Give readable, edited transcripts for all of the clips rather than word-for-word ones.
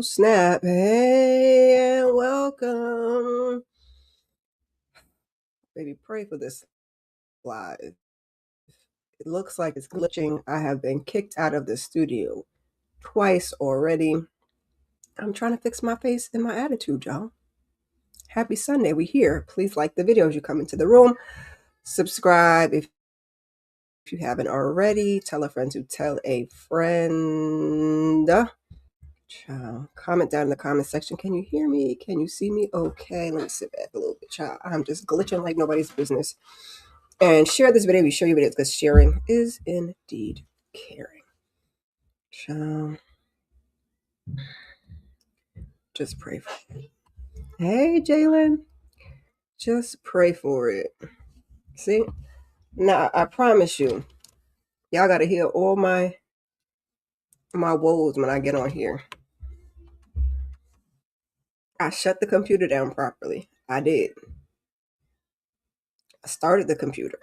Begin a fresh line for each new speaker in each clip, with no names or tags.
snap. Hey, and welcome. Baby, pray for this live. It looks like it's glitching. I have been kicked out of the studio twice already. I'm trying to fix my face and my attitude, y'all. Happy Sunday. We here. Please like the video as you come into the room. Subscribe if you haven't already. Tell a friend to tell a friend. Child, comment down in the comment section. Can you hear me? Can you see me? Okay, let me sit back a little bit, child. I'm just glitching like nobody's business. And share this video. We show you videos because sharing is indeed caring. Child, just pray for it. Hey, Jalen, just pray for it. See, now I promise you, y'all gotta hear all my woes when I get on here. I shut the computer down properly. I did. I started the computer.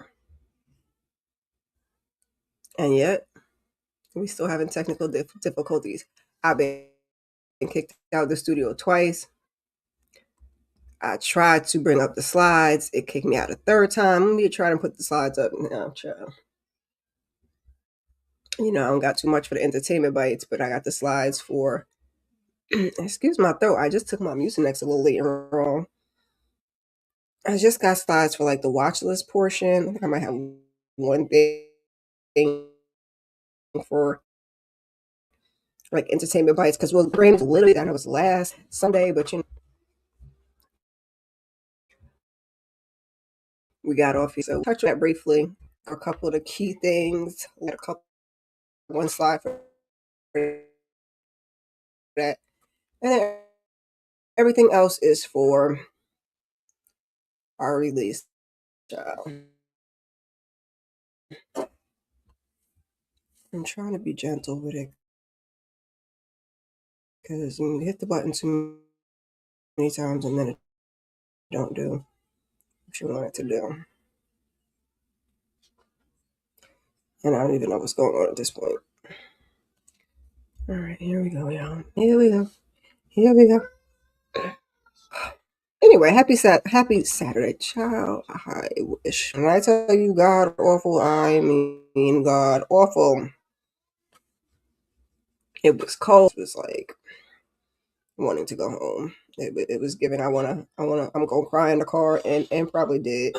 And yet, we still having technical difficulties. I've been kicked out of the studio twice. I tried to bring up the slides. It kicked me out a third time. Let me try to put the slides up now, child. You know, I don't got too much for the entertainment bites, but I got the slides for, excuse my throat. I just took my Mucinex a little later on. I just got slides for like the watch list portion. I think I might have one thing for like entertainment bites because Grammys literally that was last Sunday, but you know, we got off here. So touch on that briefly. A couple of the key things. One slide for that, and then everything else is for our release. I'm trying to be gentle with it because you hit the button too many times and then it don't do what you want it to do. And I don't even know what's going on at this point. All right, here we go, y'all. Here we go. Anyway, happy Saturday, child. I wish. When I tell you God awful, I mean God awful. It was cold. It was like wanting to go home. It was giving. I'm gonna cry in the car, and probably did.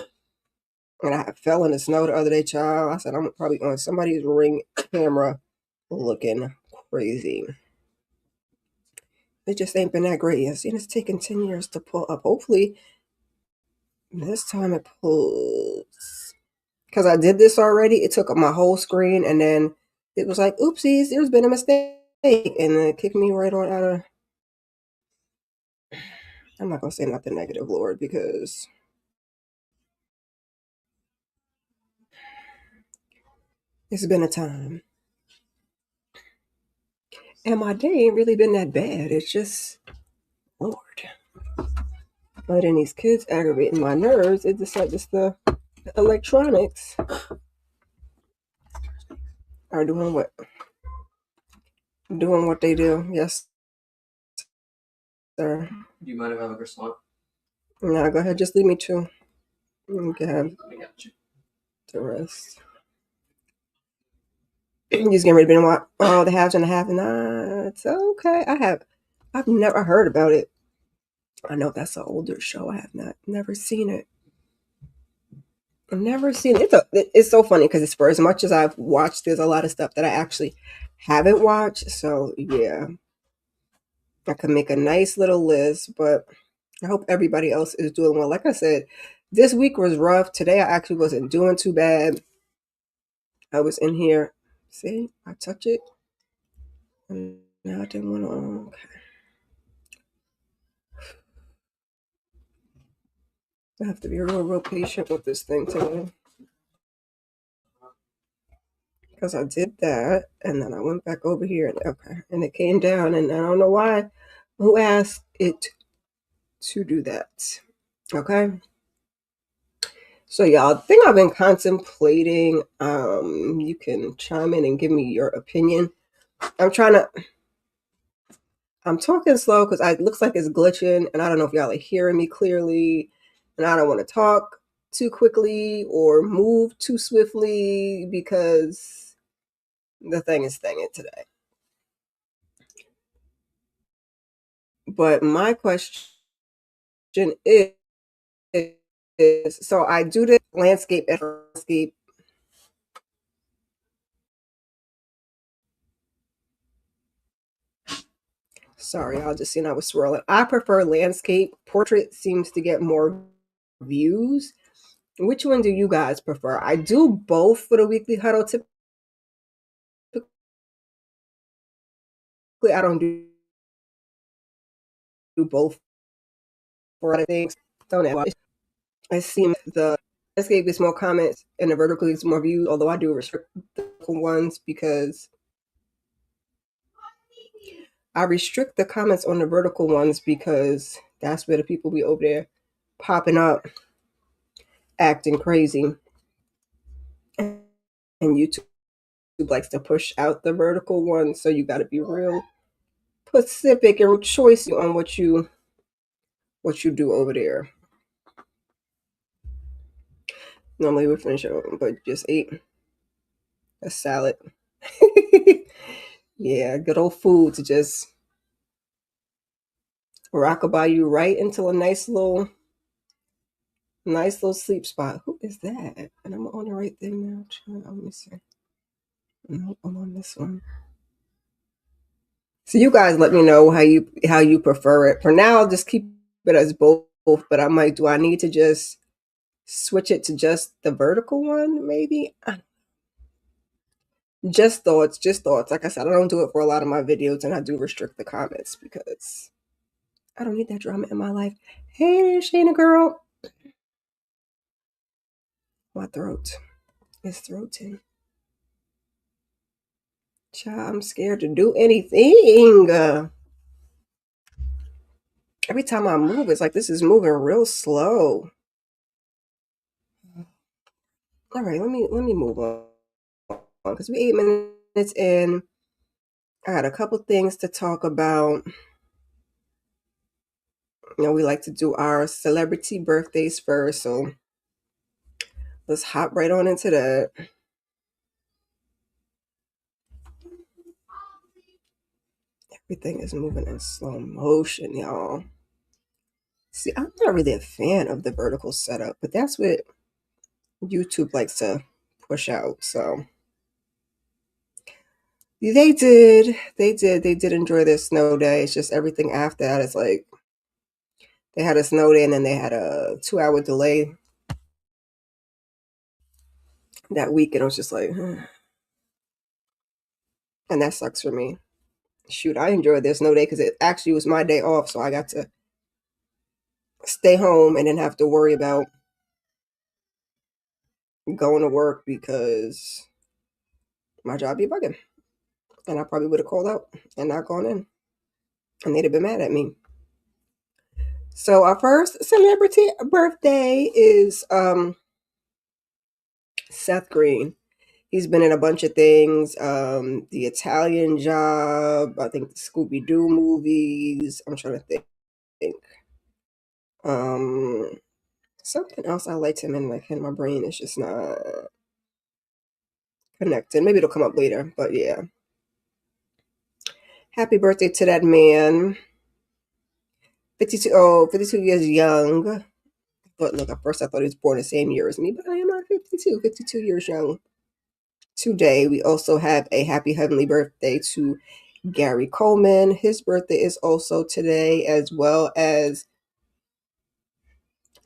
And I fell in the snow the other day, child. I said I'm probably on somebody's Ring camera, looking crazy. It just ain't been that great yet. See, it's taken 10 years to pull up. Hopefully, this time it pulls. Because I did this already. It took up my whole screen, and then it was like, oopsies, there's been a mistake. And then it kicked me right on out of... I'm not going to say nothing negative, Lord, because it's been a time. And my day ain't really been that bad. It's just, Lord. But then these kids aggravating my nerves. It's just like the electronics are doing what they do. Yes, sir.
Do you mind if I have a croissant?
No, go ahead. Just leave me two. You can have the rest. You just getting ready to watch all the haves and the have-nots. Okay, I've never heard about it. I know that's an older show. I have never seen it. I've never seen it. It's so funny because it's for as much as I've watched, there's a lot of stuff that I actually haven't watched. So yeah, I could make a nice little list, but I hope everybody else is doing well. Like I said, this week was rough. Today I actually wasn't doing too bad. I was in here. See, I touch it. And now I didn't want to. Okay. I have to be real patient with this thing today. Because I did that, and then I went back over here, and it came down, and I don't know why. Who asked it to do that? Okay. So y'all, the thing I've been contemplating, you can chime in and give me your opinion. I'm trying I'm talking slow because it looks like it's glitching, and I don't know if y'all are hearing me clearly, and I don't want to talk too quickly or move too swiftly because the thing is thinging today. But my question is, so I do this landscape. Sorry, I'll just see I was swirling. I prefer landscape. Portrait seems to get more views. Which one do you guys prefer? I do both for the weekly huddle. Typically, I don't do both for other things. Don't know. I see the landscape gets more comments and the vertical gets more views, although I do restrict the ones because I restrict the comments on the vertical ones because that's where the people be over there popping up, acting crazy. And YouTube likes to push out the vertical ones, so you got to be real specific and choice on what you do over there. Normally we finish it, but just ate a salad. Yeah, good old food to just rockabye you right into a nice little sleep spot. Who is that? And I'm on the right thing now. Let me see. No, I'm on this one. So you guys let me know how you prefer it. For now, I'll just keep it as both, but I might do I need to just switch it to just the vertical one, maybe? Just thoughts, just thoughts. Like I said, I don't do it for a lot of my videos, and I do restrict the comments because I don't need that drama in my life. Hey, Shayna girl. My throat is throating. Child, I'm scared to do anything. Every time I move, it's like this is moving real slow. All right, let me move on because we're 8 minutes in. I got a couple things to talk about. We like to do our celebrity birthdays first, so let's hop right on into that. Everything is moving in slow motion, y'all. See, I'm not really a fan of the vertical setup, but that's what YouTube likes to push out. So they did enjoy their snow day. It's just everything after that is like they had a snow day and then they had a 2-hour delay that week, and I was just like, and that sucks for me. Shoot, I enjoyed their snow day because it actually was my day off, so I got to stay home and then have to worry about going to work because my job be bugging. And I probably would have called out and not gone in. And they'd have been mad at me. So our first celebrity birthday is Seth Green. He's been in a bunch of things. The Italian Job, I think the Scooby-Doo movies. I'm trying to think. Something else I liked him in, like in my brain is just not connected. Maybe it'll come up later, but yeah. Happy birthday to that man. 52 years young. But look, at first I thought he was born the same year as me, but I am not 52 years young. Today, we also have a happy heavenly birthday to Gary Coleman. His birthday is also today, as well as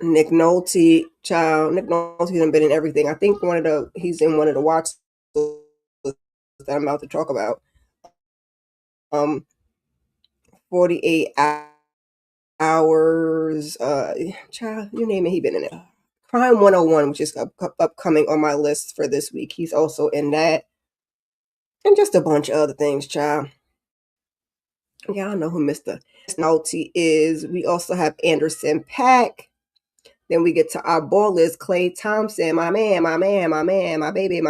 Nick Nolte. Child, Nick Nolte has been in everything. I think he's in one of the watch that I'm about to talk about. 48 hours. Child, you name it, he been in it. Crime 101, which is upcoming on my list for this week. He's also in that. And just a bunch of other things, child. Yeah, I know who Mr. Nolte is. We also have Anderson .Paak. Then we get to our ballers, Klay Thompson, my man, my baby.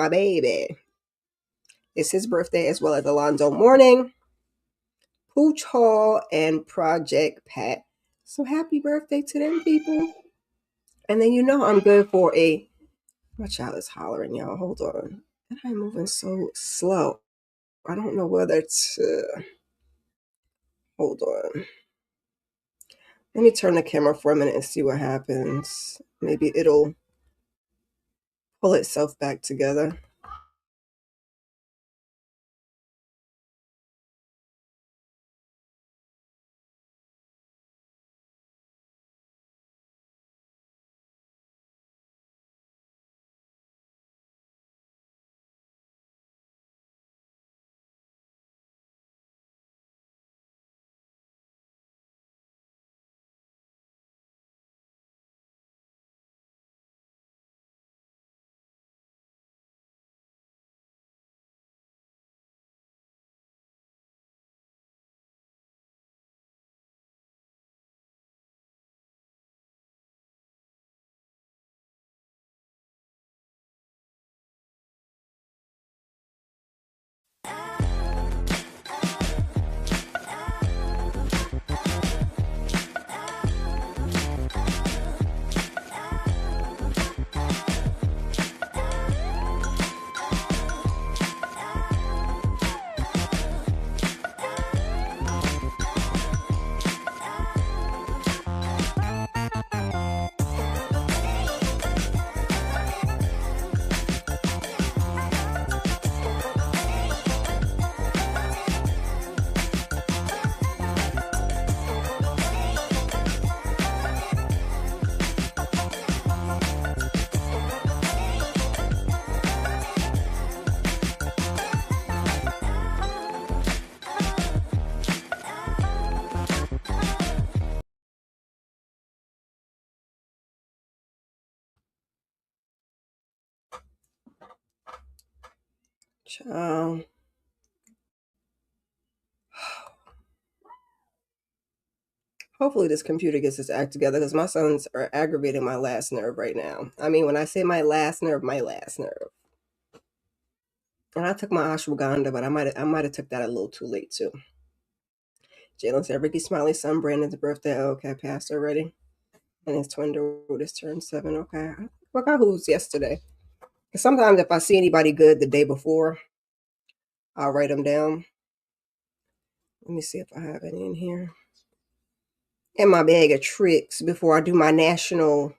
It's his birthday, as well as Alonzo Mourning. Pooch Hall, and Project Pat. So happy birthday to them people. And then I'm good for a. My child is hollering, y'all. Hold on. And I'm moving so slow. I don't know whether it's. Hold on. Let me turn the camera for a minute and see what happens. Maybe it'll pull itself back together. Child. Hopefully this computer gets its act together because my sons are aggravating my last nerve right now. I mean, when I say my last nerve, my last nerve. And I took my ashwagandha, but I might have took that a little too late too. Jalen said Ricky Smiley's son Brandon's birthday. Oh, okay, passed already. And his twin daughter just turned 7. Okay. I forgot who was yesterday. 'Cause sometimes if I see anybody good the day before, I'll write them down. Let me see if I have any in here. In my bag of tricks before I do my national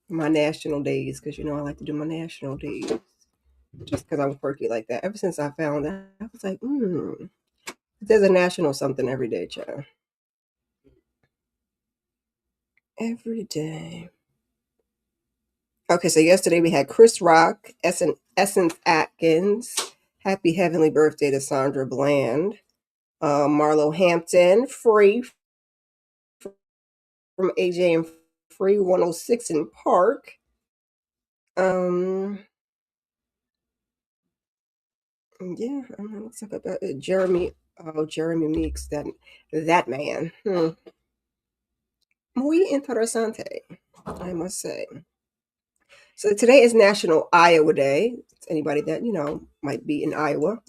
days, because I like to do my national days. Just because I'm quirky like that. Ever since I found that, I was like, there's a national something every day, child. Every day. Okay, so yesterday we had Chris Rock, Essence Atkins. Happy heavenly birthday to Sandra Bland. Marlo Hampton, Free from AJ and Free 106 in Park. Yeah, let's talk about it. Jeremy. Oh, Jeremy Meeks, that man. Muy interesante, I must say. So today is National Iowa Day. It's anybody that might be in Iowa.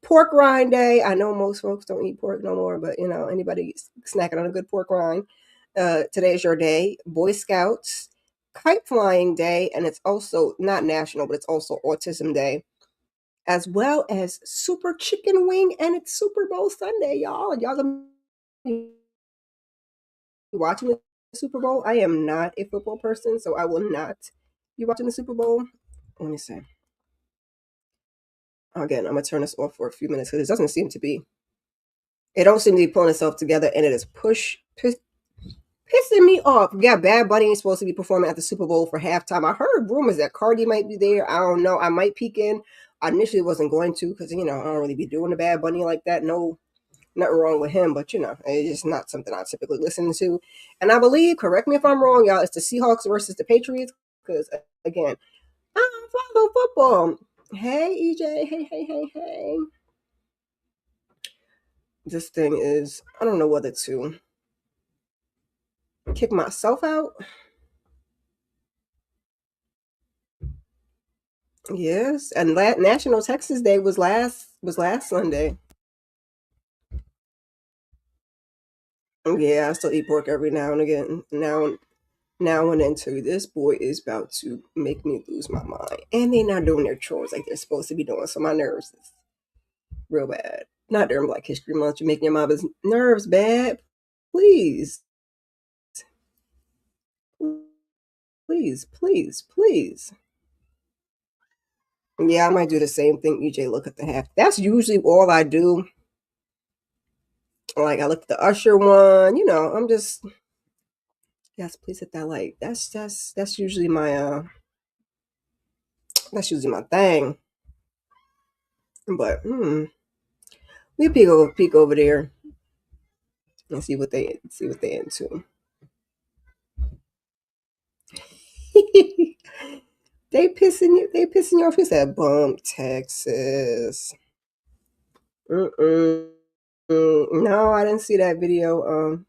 Pork rind day. I know most folks don't eat pork no more, but anybody snacking on a good pork rind. Today is your day. Boy Scouts, kite flying day, and it's also not national, but it's also Autism Day, as well as Super Chicken Wing, and it's Super Bowl Sunday, y'all. Y'all gonna be watching the Super Bowl? I am not a football person, so I will not be watching the Super Bowl. Let me see. Again, I'm gonna turn this off for a few minutes because it doesn't seem to be. It don't seem to be pulling itself together, and it is pissing me off. Yeah, Bad Bunny is supposed to be performing at the Super Bowl for halftime. I heard rumors that Cardi might be there. I don't know. I might peek in. I initially wasn't going to because I don't really be doing the Bad Bunny like that. No, nothing wrong with him, but it's just not something I typically listen to. And I believe, correct me if I'm wrong, y'all, it's the Seahawks versus the Patriots. Because again, I don't follow football. Hey, EJ. Hey. This thing is, I don't know whether to kick myself out. Yes, and National Texas Day was last Sunday. Yeah, I still eat pork every now and again. Now and then too. This boy is about to make me lose my mind. And they not doing their chores like they're supposed to be doing. So my nerves is real bad. Not during Black History Month. You're making your mama's nerves bad. Please. Please, please, please. Yeah, I might do the same thing, EJ. Look at the half. That's usually all I do. Like I look at the Usher one, I'm just yes, please hit that like. That's usually my that's usually my thing. But we peek over there and see what they into. They pissing you off. Who said bump Texas? Mm-mm. No, I didn't see that video.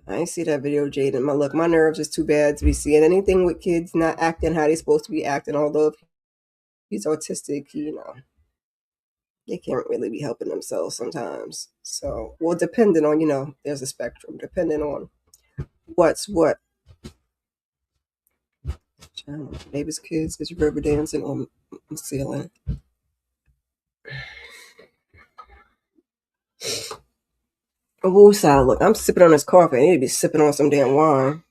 I didn't see that video, Jaden. My nerves is too bad to be seeing anything with kids not acting how they supposed to be acting. Although if he's autistic, they can't really be helping themselves sometimes. So, well, depending on there's a spectrum. Depending on what's what. Neighbor's kids is river dancing on the ceiling. Woo side, look, I'm sipping on this coffee. I need to be sipping on some damn wine.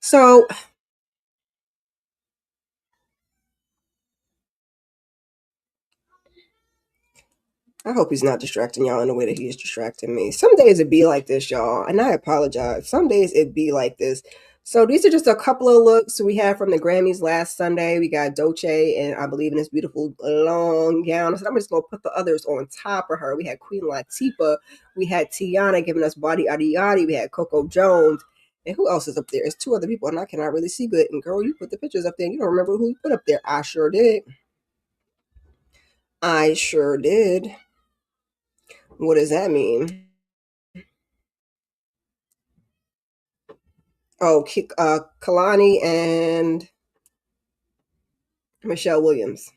So I hope he's not distracting y'all in the way that he is distracting me. Some days it be like this, y'all, and I apologize. Some days it be like this. So these are just a couple of looks we had from the Grammys last Sunday. We got Dolce and I believe in this beautiful long gown. So I'm just gonna put the others on top of her. We had Queen Latifah, we had Tiana giving us Body Yaddy Yaddy, we had Coco Jones, and who else is up there? It's two other people, and I cannot really see good. And girl, you put the pictures up there. And you don't remember who you put up there? I sure did. I sure did. What does that mean? Oh, Kalani and Michelle Williams.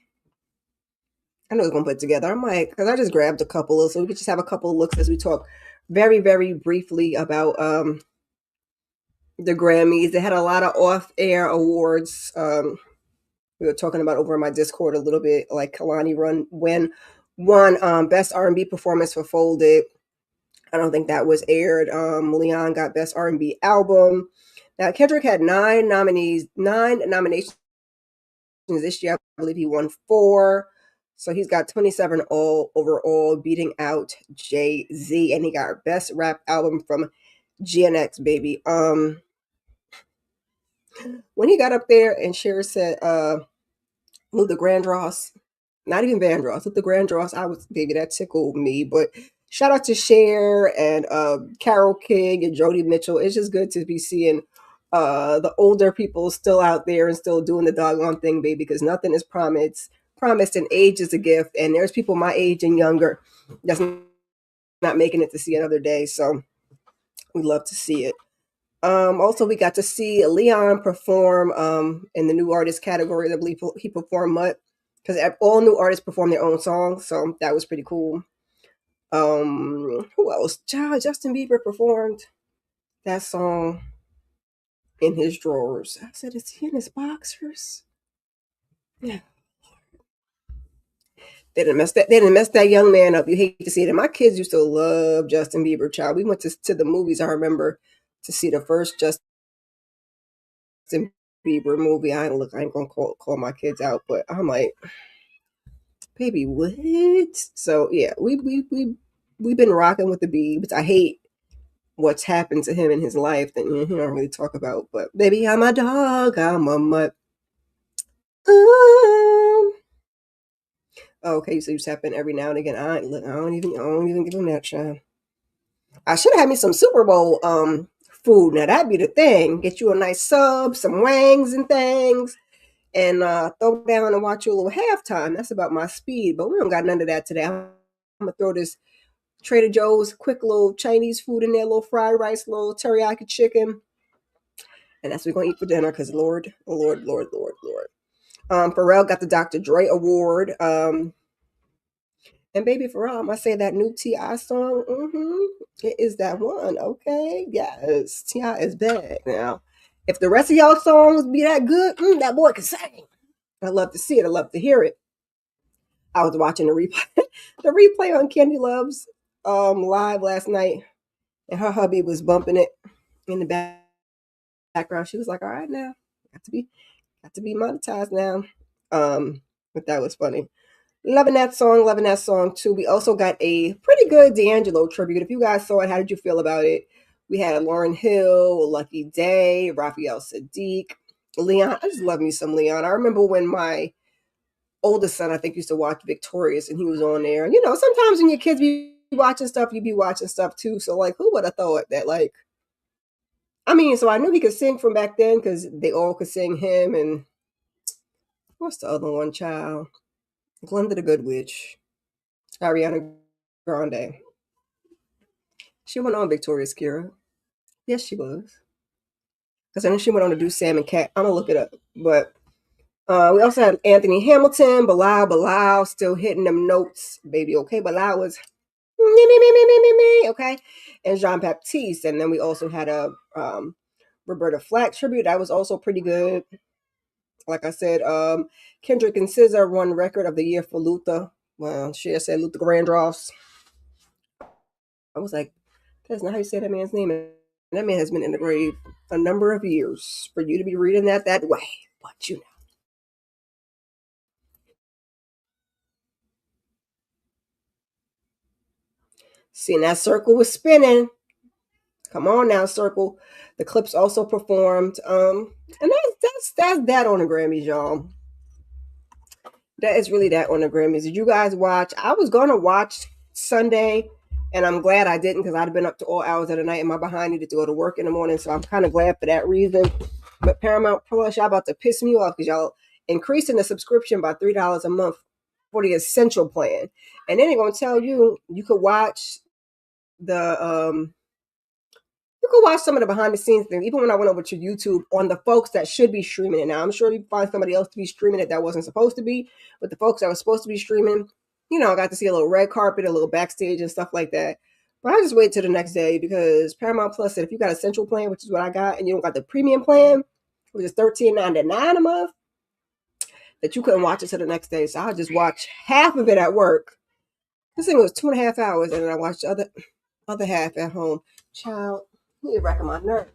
I know it's gonna put together. I'm like, because I just grabbed a couple of, so we could just have a couple of looks as we talk very, very briefly about the Grammys. They had a lot of off-air awards. We were talking about over in my Discord a little bit, like Kalani won Best R&B Performance for Folded. I don't think that was aired. Leon got Best R&B Album. Now Kendrick had nine nominations this year. I believe he won 4. So he's got 27 all overall, beating out Jay-Z, and he got Best Rap Album from GNX, baby. When he got up there and Cher said, Luther Vandross, not even Vandross, Luther Vandross, I was, baby, that tickled me. But shout out to Cher and Carole King and Joni Mitchell. It's just good to be seeing the older people still out there and still doing the doggone thing, baby, because nothing is promised, and age is a gift. And there's people my age and younger that's not making it to see another day. So we love to see it. Also, we got to see Leon perform in the new artist category. I believe he performed Mutt, because all new artists perform their own songs, so that was pretty cool. Who else? Justin Bieber performed that song in his drawers. I said, is he in his boxers? Yeah. They didn't mess that young man up. You hate to see it. And my kids used to love Justin Bieber, child. We went to the movies, I remember, to see the first Justin Bieber movie. I ain't gonna call my kids out, but I'm like, baby, what? So yeah, we've been rocking with the Biebs. I hate what's happened to him in his life that he don't really talk about. But baby, I'm a dog. I'm a mutt. Okay, so you just happen every now and again. I don't even give him that shine. I should have had me some Super Bowl food. Now that'd be the thing. Get you a nice sub, some wangs and things, and throw down and watch you a little halftime. That's about my speed. But we don't got none of that today. I'm gonna throw this Trader Joe's quick little Chinese food in there, little fried rice, little teriyaki chicken, and that's what we're gonna eat for dinner. Cause Lord, Lord, Lord, Lord, Lord. Pharrell got the Dr. Dre Award. And baby Pharrell, I must say that new T.I. song, it is that one. Okay, yes, T.I. is back now. If the rest of y'all songs be that good, that boy can sing. I love to see it. I love to hear it. I was watching the replay, the replay on Candy Love's live last night, and her hubby was bumping it in the background. She was like, "All right, now, got to be, got to be monetized now." But that was funny. Loving that song too. We also got a pretty good D'Angelo tribute. If you guys saw it, how did you feel about it? We had Lauryn Hill, Lucky Day, Raphael Sadiq, Leon. I just love me some Leon. I remember when my oldest son, I think, used to watch Victorious, and he was on there. You know, sometimes when your kids be watching stuff, you be watching stuff too. So, like, who would have thought that? Like, I mean, so I knew he could sing from back then because they all could sing him. And what's the other one, child? Glenda the Good Witch, Ariana Grande. She went on Victorious, Kira. Yes, she was. Because I know she went on to do Sam and Cat. I'm gonna look it up. But we also had Anthony Hamilton, Bilal, still hitting them notes, baby. Okay, Bilal was me. Okay, and Jean Baptiste, and then we also had a Roberta Flack tribute. That was also pretty good. Like I said, Kendrick and SZA won record of the year for Luther. Well, Cher said Luther Vandross. I was like, that's not how you say that man's name. And that man has been in the grave a number of years for you to be reading that way. But you know. Seeing that circle was spinning. Come on now, circle. The Clips also performed. And that's that on the Grammys, y'all. That is really that on the Grammys. Did you guys watch? I was gonna watch Sunday, and I'm glad I didn't because I'd have been up to all hours of the night and my behind needed to go to work in the morning. So I'm kind of glad for that reason. But Paramount Plus, y'all about to piss me off because y'all increasing the subscription by $3 a month for the essential plan. And then they're gonna tell you you could watch the you can watch some of the behind the scenes things, even when I went over to YouTube on the folks that should be streaming it. Now, I'm sure you find somebody else to be streaming it that wasn't supposed to be, but the folks that were supposed to be streaming, you know, I got to see a little red carpet, a little backstage and stuff like that. But I just wait till the next day because Paramount Plus said if you got a central plan, which is what I got, and you don't got the premium plan, which is $13.99 a month, that you couldn't watch it till the next day. So I'll just watch half of it at work. This thing was 2.5 hours, and then I watched the other half at home. Child, you need to reckon my nerve.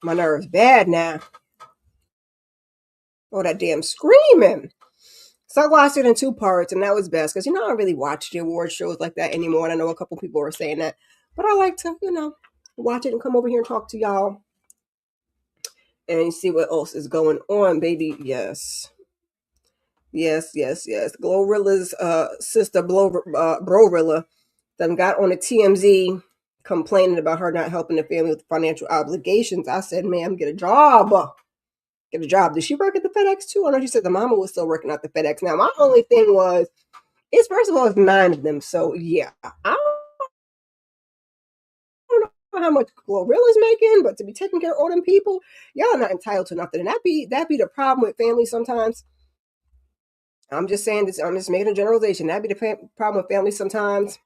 My nerves bad now. Oh, that damn screaming. So I watched it in two parts, and that was best because, you know, I don't really watch the award shows like that anymore. And I know a couple people are saying that, but I like to, you know, watch it and come over here and talk to y'all and see what else is going on, baby. Yes. Yes. Glorilla's sister, Brorilla, then got on a TMZ complaining about her not helping the family with financial obligations. I said, ma'am, get a job. Get a job. Did she work at the FedEx too? I know she said the mama was still working at the FedEx. Now, my only thing was, it's first of all, it's 9 of them. So, yeah, I don't know how much Glorilla's making, but to be taking care of all them people, y'all are not entitled to nothing. And that be the problem with families sometimes. I'm just saying this. I'm just making a generalization. That be the problem with families sometimes,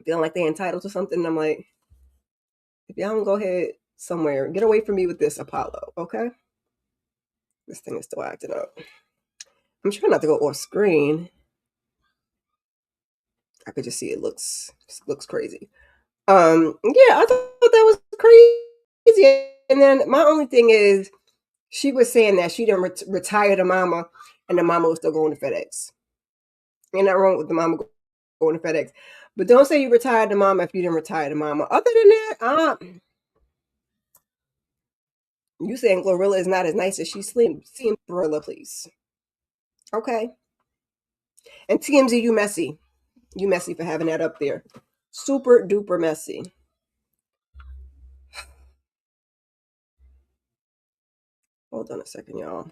feeling like they're entitled to something. I'm like, if y'all don't go ahead somewhere, get away from me with this Apollo, okay? This thing is still acting up. I'm trying not to go off screen. I could just see it looks crazy. Yeah, I thought that was crazy. And then my only thing is, she was saying that she didn't retire the mama, and the mama was still going to FedEx. Ain't nothing wrong with the mama going to FedEx, but don't say you retired the mama if you didn't retire the mama. Other than that, you saying Glorilla is not as nice as she seems. Glorilla, please. Okay. And TMZ, you messy. You messy for having that up there. Super duper messy. Hold on a second, y'all.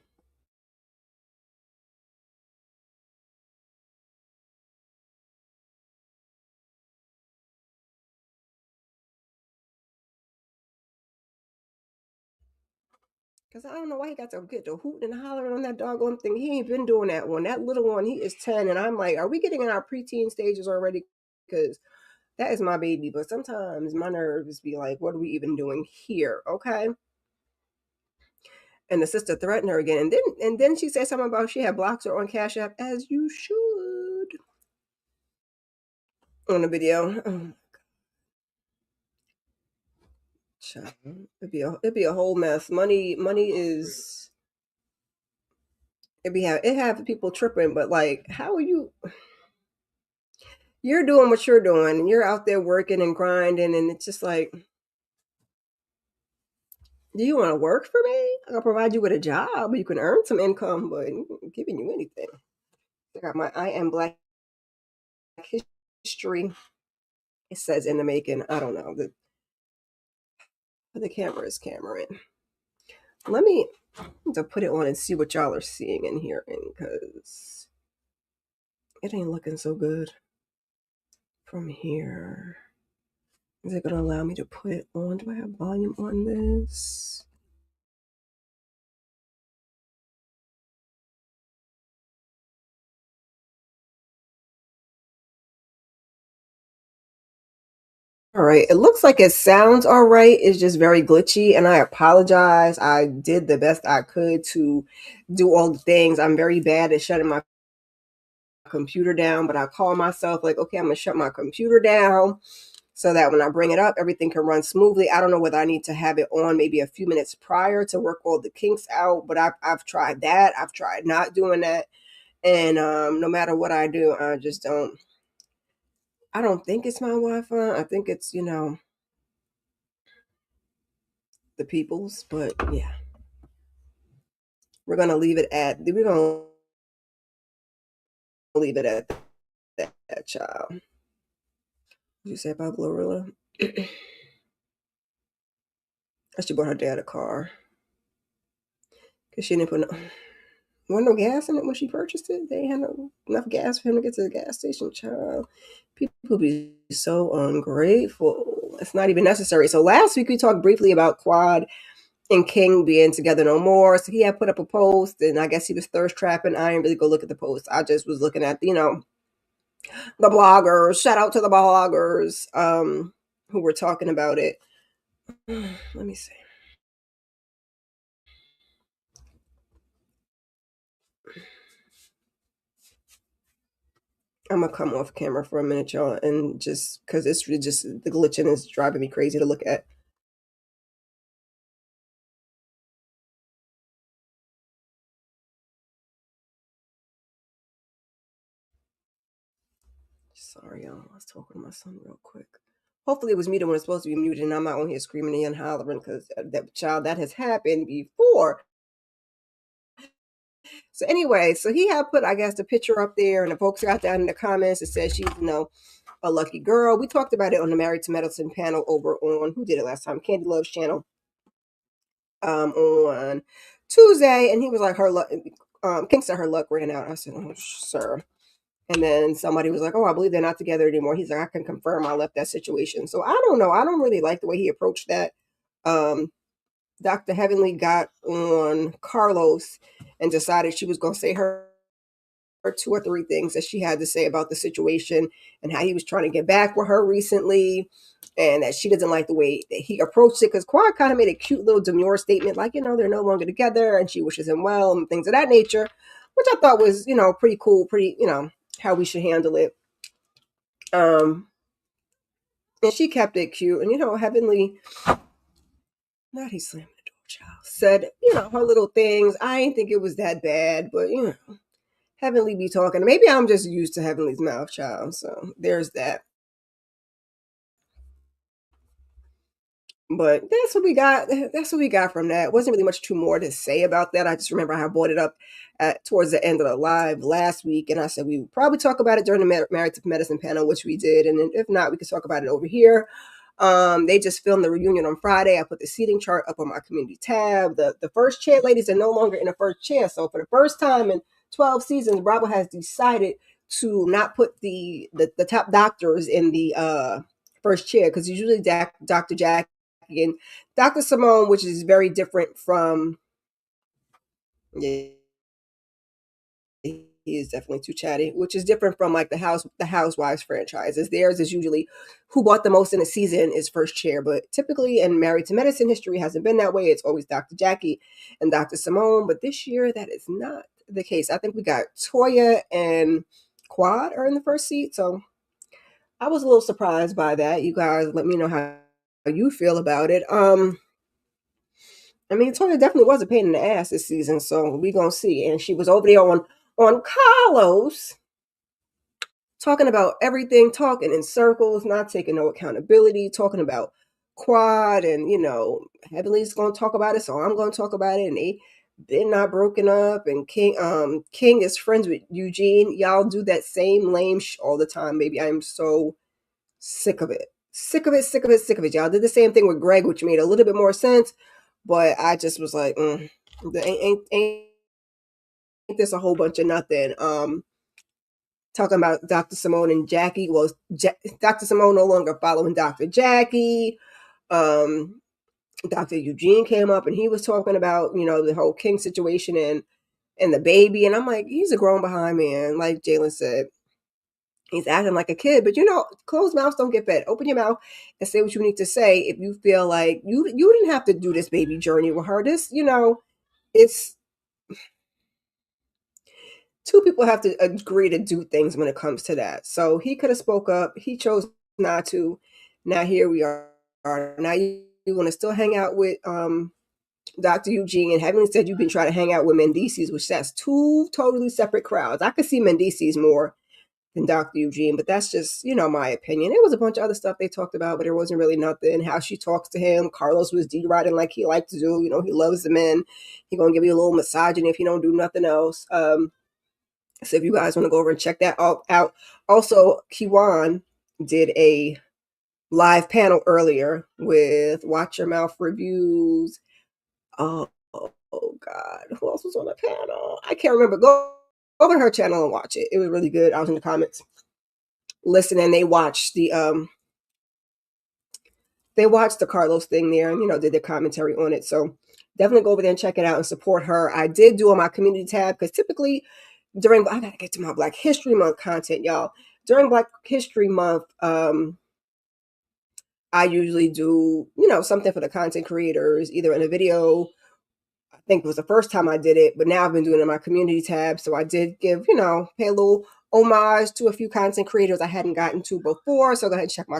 Cause I don't know why he got to get to hooting and hollering on that doggone thing. He ain't been doing that one. That little one, he is 10. And I'm like, are we getting in our preteen stages already? Because that is my baby. But sometimes my nerves be like, what are we even doing here? Okay. And the sister threatened her again. And then she said something about she had blocked her on Cash App, as you should, on the video. Child, it'd be a whole mess. Money is it have people tripping, but like, how are you? You're doing what you're doing, and you're out there working and grinding, and it's just like, do you want to work for me? I'll provide you with a job. You can earn some income, but I'm not giving you anything. I got my I am Black history. It says in the making. I don't know. The camera is cameraing. Let me to put it on and see what y'all are seeing and hearing, because it ain't looking so good from here. Is it going to allow me to put it on? Do I have volume on this? All right. It looks like it sounds all right. It's just very glitchy, and I apologize. I did the best I could to do all the things. I'm very bad at shutting my computer down, but I call myself like, okay, I'm going to shut my computer down so that when I bring it up, everything can run smoothly. I don't know whether I need to have it on maybe a few minutes prior to work all the kinks out, but I've tried that. I've tried not doing that. And no matter what I do, I just don't. I don't think it's my Wi-Fi. I think it's, the people's. But yeah, we're gonna leave it at that child. What did you say about Glorilla? She bought her dad a car because she didn't put no gas in it when she purchased it. They had enough gas for him to get to the gas station. Child, people be so ungrateful. It's not even necessary. So last week we talked briefly about Quad and King being together no more. So he had put up a post, and I guess he was thirst trapping. I didn't really go look at the post. I just was looking at the bloggers. Shout out to the bloggers who were talking about it. Let me see. I'm gonna come off camera for a minute, y'all, and just because it's just the glitching is driving me crazy to look at. Sorry, y'all. I was talking to my son real quick. Hopefully, it was muted when it's supposed to be muted, and I'm not on here screaming and hollering because that has happened before. So anyway, so he had put, I guess, the picture up there, and the folks got down in the comments and said she's, a lucky girl. We talked about it on the Married to Medicine panel over on, who did it last time? Candy Love's channel, on Tuesday, and he was like, her luck, King said her luck ran out. I said, oh, sir. And then somebody was like, oh, I believe they're not together anymore. He's like, I can confirm I left that situation. So I don't know. I don't really like the way he approached that. Dr. Heavenly got on Carlos and decided she was going to say her two or three things that she had to say about the situation and how he was trying to get back with her recently, and that she doesn't like the way that he approached it, because Quad kind of made a cute little demure statement like, they're no longer together and she wishes him well and things of that nature, which I thought was, pretty cool, pretty, how we should handle it. And she kept it cute. And, Heavenly, not he slamming the door, child, said, her little things. I didn't think it was that bad, but, Heavenly be talking. Maybe I'm just used to Heavenly's mouth, child. So there's that. But that's what we got. That's what we got from that. Wasn't really much too more to say about that. I just remember I brought it up towards the end of the live last week, and I said we would probably talk about it during the Married to Medicine panel, which we did, and then if not, we could talk about it over here. They just filmed the reunion on Friday. I put the seating chart up on my community tab. The first chair ladies are no longer in the first chair. So for the first time in 12 seasons, Bravo has decided to not put the top doctors in the first chair, because usually Dr. Jack and Dr. Simone, which is very different from Yeah, he is definitely too chatty, which is different from like the Housewives franchises. Theirs is usually who bought the most in a season is first chair, but typically in Married to Medicine history hasn't been that way. It's always Dr. Jackie and Dr. Simone, but this year that is not the case. I think we got Toya and Quad are in the first seat, so I was a little surprised by that. You guys let me know how you feel about it. I mean, Toya definitely was a pain in the ass this season, so we gonna see. And she was over there on Carlos talking about everything, talking in circles, not taking no accountability, talking about Quad and Heavenly's gonna talk about it, so I'm gonna talk about it, and they been not broken up. And King is friends with Eugene. Y'all do that same lame all the time, baby. I am so sick of it. Sick of it, sick of it, sick of it. Y'all did the same thing with Greg, which made a little bit more sense, but I just was like, ain't this a whole bunch of nothing? Talking about Dr. Simone and Jackie. Well, Dr. Simone no longer following Dr. Jackie. Dr. Eugene came up and he was talking about, the whole King situation and the baby. And I'm like, he's a grown behind man. Like Jalen said, he's acting like a kid, but closed mouths don't get fed. Open your mouth and say what you need to say. If you feel like you didn't have to do this baby journey with her, it's two people have to agree to do things when it comes to that. So he could have spoke up. He chose not to. Now here we are. Now you want to still hang out with Dr. Eugene, and having said you've been trying to hang out with Mendices, which that's two totally separate crowds. I could see Mendices more than Dr. Eugene, but that's just, my opinion. There was a bunch of other stuff they talked about, but there wasn't really nothing. How she talks to him. Carlos was deriding like he liked to do. He loves the men. He gonna give you a little misogyny if you don't do nothing else. So if you guys want to go over and check that out. Also, Kiwan did a live panel earlier with Watch Your Mouth Reviews. Oh God, who else was on the panel? I can't remember. Go over to her channel and watch it. It was really good. I was in the comments listening. They watched the Carlos thing there and did their commentary on it. So definitely go over there and check it out and support her. I did do on my community tab because typically I gotta get to my Black History Month content, y'all. During Black History Month, I usually do, something for the content creators, either in a video. I think it was the first time I did it, but now I've been doing it in my community tab. So I did give, pay a little homage to a few content creators I hadn't gotten to before. So go ahead and check my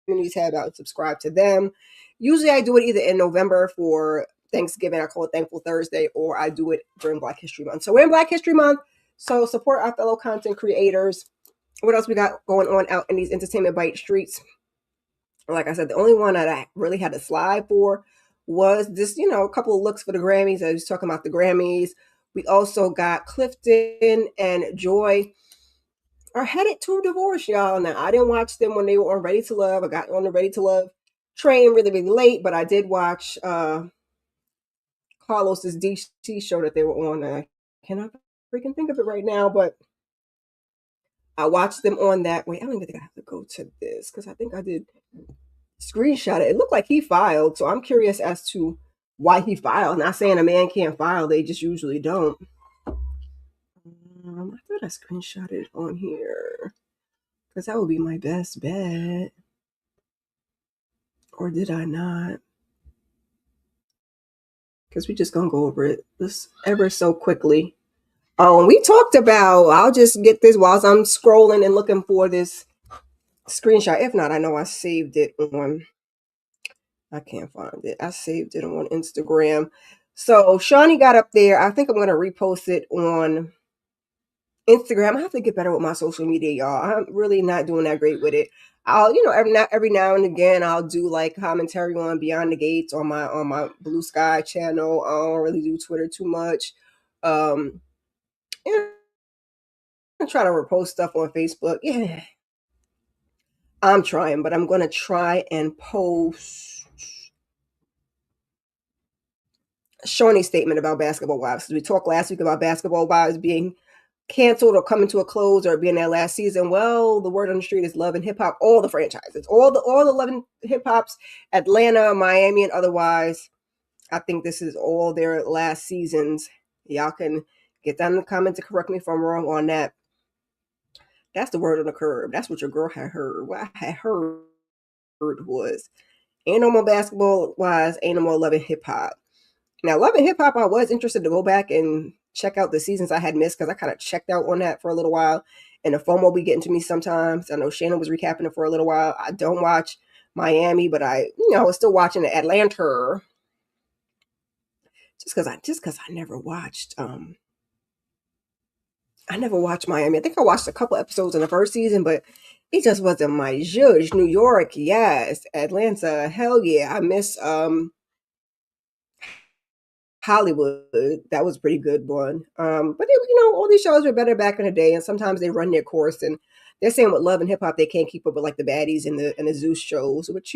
community tab out and subscribe to them. Usually I do it either in November for Thanksgiving. I call it Thankful Thursday, or I do it during Black History Month. So we're in Black History Month. So support our fellow content creators. What else we got going on out in these entertainment bite streets? Like I said, the only one that I really had to slide for was this, a couple of looks for the Grammys. I was talking about the Grammys. We also got Clifton and Joy are headed to a divorce, y'all. Now, I didn't watch them when they were on Ready to Love. I got on the Ready to Love train really, really late, but I did watch Carlos's DC show that they were on. I cannot freaking think of it right now, but I watched them on that. Wait, I don't even think I have to go to this because I think I did screenshot it. It looked like he filed, so I'm curious as to why he filed. Not saying a man can't file, they just usually don't. I thought I screenshot it on here because that would be my best bet. Or did I not? Because we're just gonna go over it this ever so quickly. Oh, and we talked about, I'll just get this while I'm scrolling and looking for this screenshot. If not, I know I saved it on, I can't find it. I saved it on Instagram. So Shawnee got up there. I think I'm going to repost it on Instagram. I have to get better with my social media, y'all. I'm really not doing that great with it. I'll, every now and again, I'll do like commentary on Beyond the Gates on my Blue Sky channel. I don't really do Twitter too much. And I'm trying to repost stuff on Facebook. Yeah, I'm trying, but I'm going to try and post Shawnee's statement about Basketball Wives. We talked last week about Basketball Wives being canceled or coming to a close or being their last season. Well, the word on the street is Love and Hip Hop, all the franchises, all the Love and Hip Hops, Atlanta, Miami, and otherwise. I think this is all their last seasons Y'all can get down in the comments to correct me if I'm wrong on that. That's the word on the curb. That's what your girl had heard. What I had heard was ain't no more basketball wise, ain't no more loving hip hop. Now, loving hip hop, I was interested to go back and check out the seasons I had missed because I kind of checked out on that for a little while. And the FOMO be getting to me sometimes. I know Shannon was recapping it for a little while. I don't watch Miami, but I was still watching Atlanta just because I never watched Miami. I think I watched a couple episodes in the first season, but it just wasn't my judge. New York, yes. Atlanta, hell yeah. I miss Hollywood. That was a pretty good one. But all these shows were better back in the day, and sometimes they run their course. And they're saying with Love and Hip Hop, they can't keep up with like the baddies and the Zeus shows, which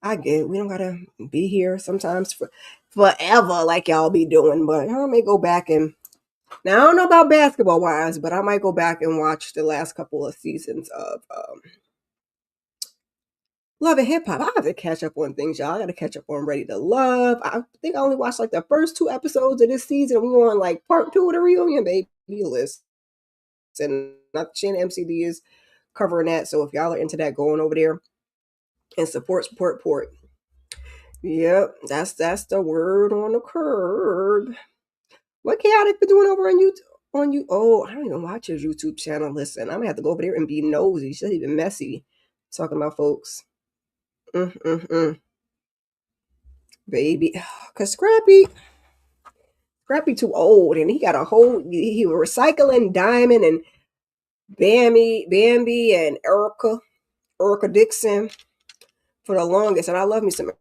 I get it. We don't gotta be here sometimes forever like y'all be doing. But I may go back and now I don't know about basketball wise, but I might go back and watch the last couple of seasons of Love and Hip Hop. I have to catch up on things, y'all. I got to catch up on Ready to Love. I think I only watched like the first 2 episodes of this season. We on like part 2 of the reunion, baby. List. And not Shannon MCD is covering that. So if y'all are into that, going over there and support. Yep, that's the word on the curb. What Chaotic been doing over on YouTube? Oh, I don't even watch his YouTube channel. Listen, I'm gonna have to go over there and be nosy. She's even messy talking about folks. Baby, cause Scrappy too old, and he got a whole. He was recycling Diamond and Bambi, and Erica Dixon for the longest. And I love me some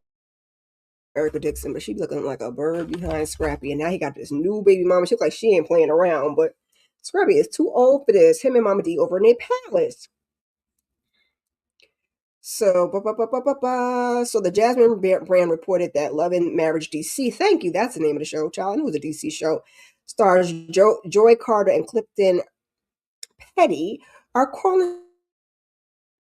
Erica Dixon, but she looking like a bird behind Scrappy. And now he got this new baby mama. She look like she ain't playing around, but Scrappy is too old for this. Him and Mama D over in their palace. So, so the Jasmine brand reported that Love and Marriage DC, thank you, that's the name of the show, child. I knew it was a DC show, stars Joy Carter and Clifton Petty are calling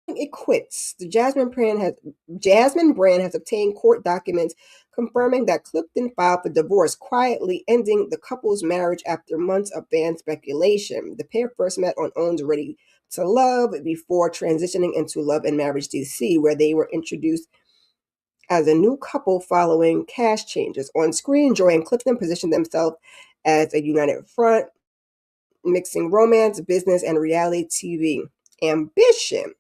it quits. The Jasmine brand has obtained court documents confirming that Clifton filed for divorce, quietly ending the couple's marriage after months of fan speculation. The pair first met on OWN's Ready to Love before transitioning into Love and Marriage DC, where they were introduced as a new couple following cast changes. On screen, Joy and Clifton positioned themselves as a united front, mixing romance, business, and reality TV ambition.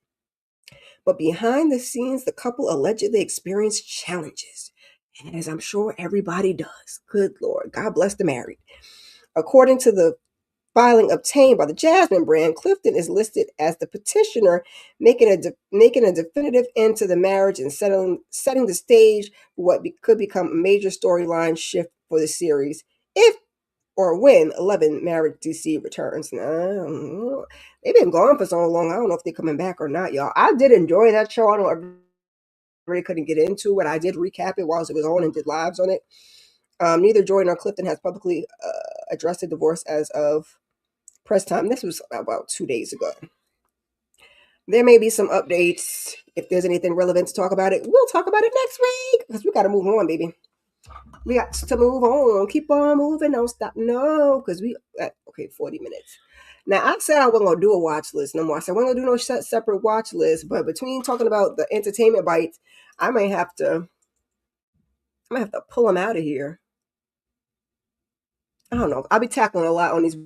But behind the scenes, the couple allegedly experienced challenges, as I'm sure everybody does. Good Lord. God bless the married. According to the filing obtained by the Jasmine brand, Clifton is listed as the petitioner, making a definitive end to the marriage and setting the stage for what could become a major storyline shift for the series, if or when 11 Marriage DC returns. Now, they've been gone for so long. I don't know if they're coming back or not, y'all. I did enjoy that show. I don't really couldn't get into it. I did recap it while it was on and did lives on it. Neither Joy nor Clifton has publicly addressed the divorce as of press time. This was about 2 days ago. There may be some updates. If there's anything relevant to talk about it, we'll talk about it next week because we got to move on, baby. We got to move on. Keep on moving. Don't stop. No, because okay, 40 minutes. Now, I said I wasn't going to do a watch list no more. I said I wasn't going to do no separate watch list. But between talking about the entertainment bites, I might have to pull them out of here. I don't know. I'll be tackling a lot on these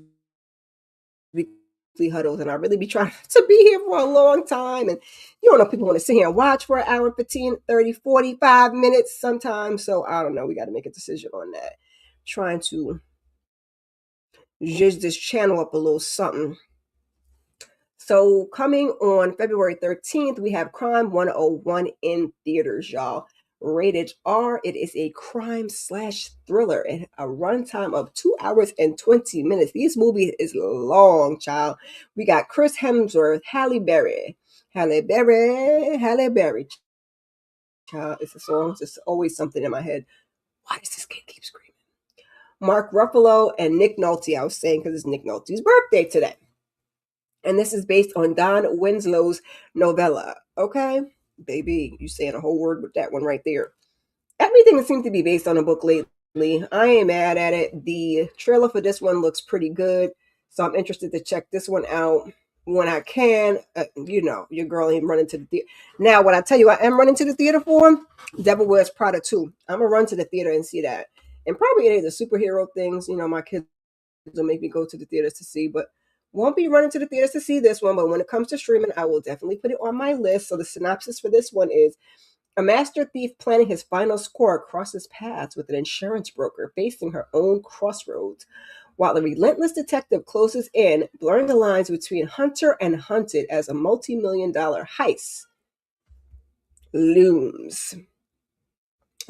weekly huddles, and I really be trying to be here for a long time. And you don't know, people want to sit here and watch for an hour, 15, 30, 45 minutes sometimes. So I don't know. We got to make a decision on that. Trying to zhuzh this channel up a little something. So coming on February 13th, we have Crime 101 in theaters, y'all. Rated R. It is a crime/thriller and a runtime of 2 hours and 20 minutes. This movie is long, child. We got Chris Hemsworth, Halle Berry. Child, it's a song. It's just always something in my head. Why does this kid keep screaming? Mark Ruffalo and Nick Nolte. I was saying because it's Nick Nolte's birthday today. And this is based on Don Winslow's novella. Okay? Baby, you saying a whole word with that one right there. Everything seems to be based on a book lately. I ain't mad at it. The trailer for this one looks pretty good, so I'm interested to check this one out when I can. Your girl ain't running to the theater. Now, what I tell you, I am running to the theater for Devil Wears Prada 2. I'm gonna run to the theater and see that, and probably any of the superhero things. My kids will make me go to the theaters to see, but won't be running to the theaters to see this one. But when it comes to streaming, I will definitely put it on my list. So the synopsis for this one is: a master thief planning his final score crosses paths with an insurance broker facing her own crossroads, while the relentless detective closes in, blurring the lines between hunter and hunted as a multi-million-dollar heist looms.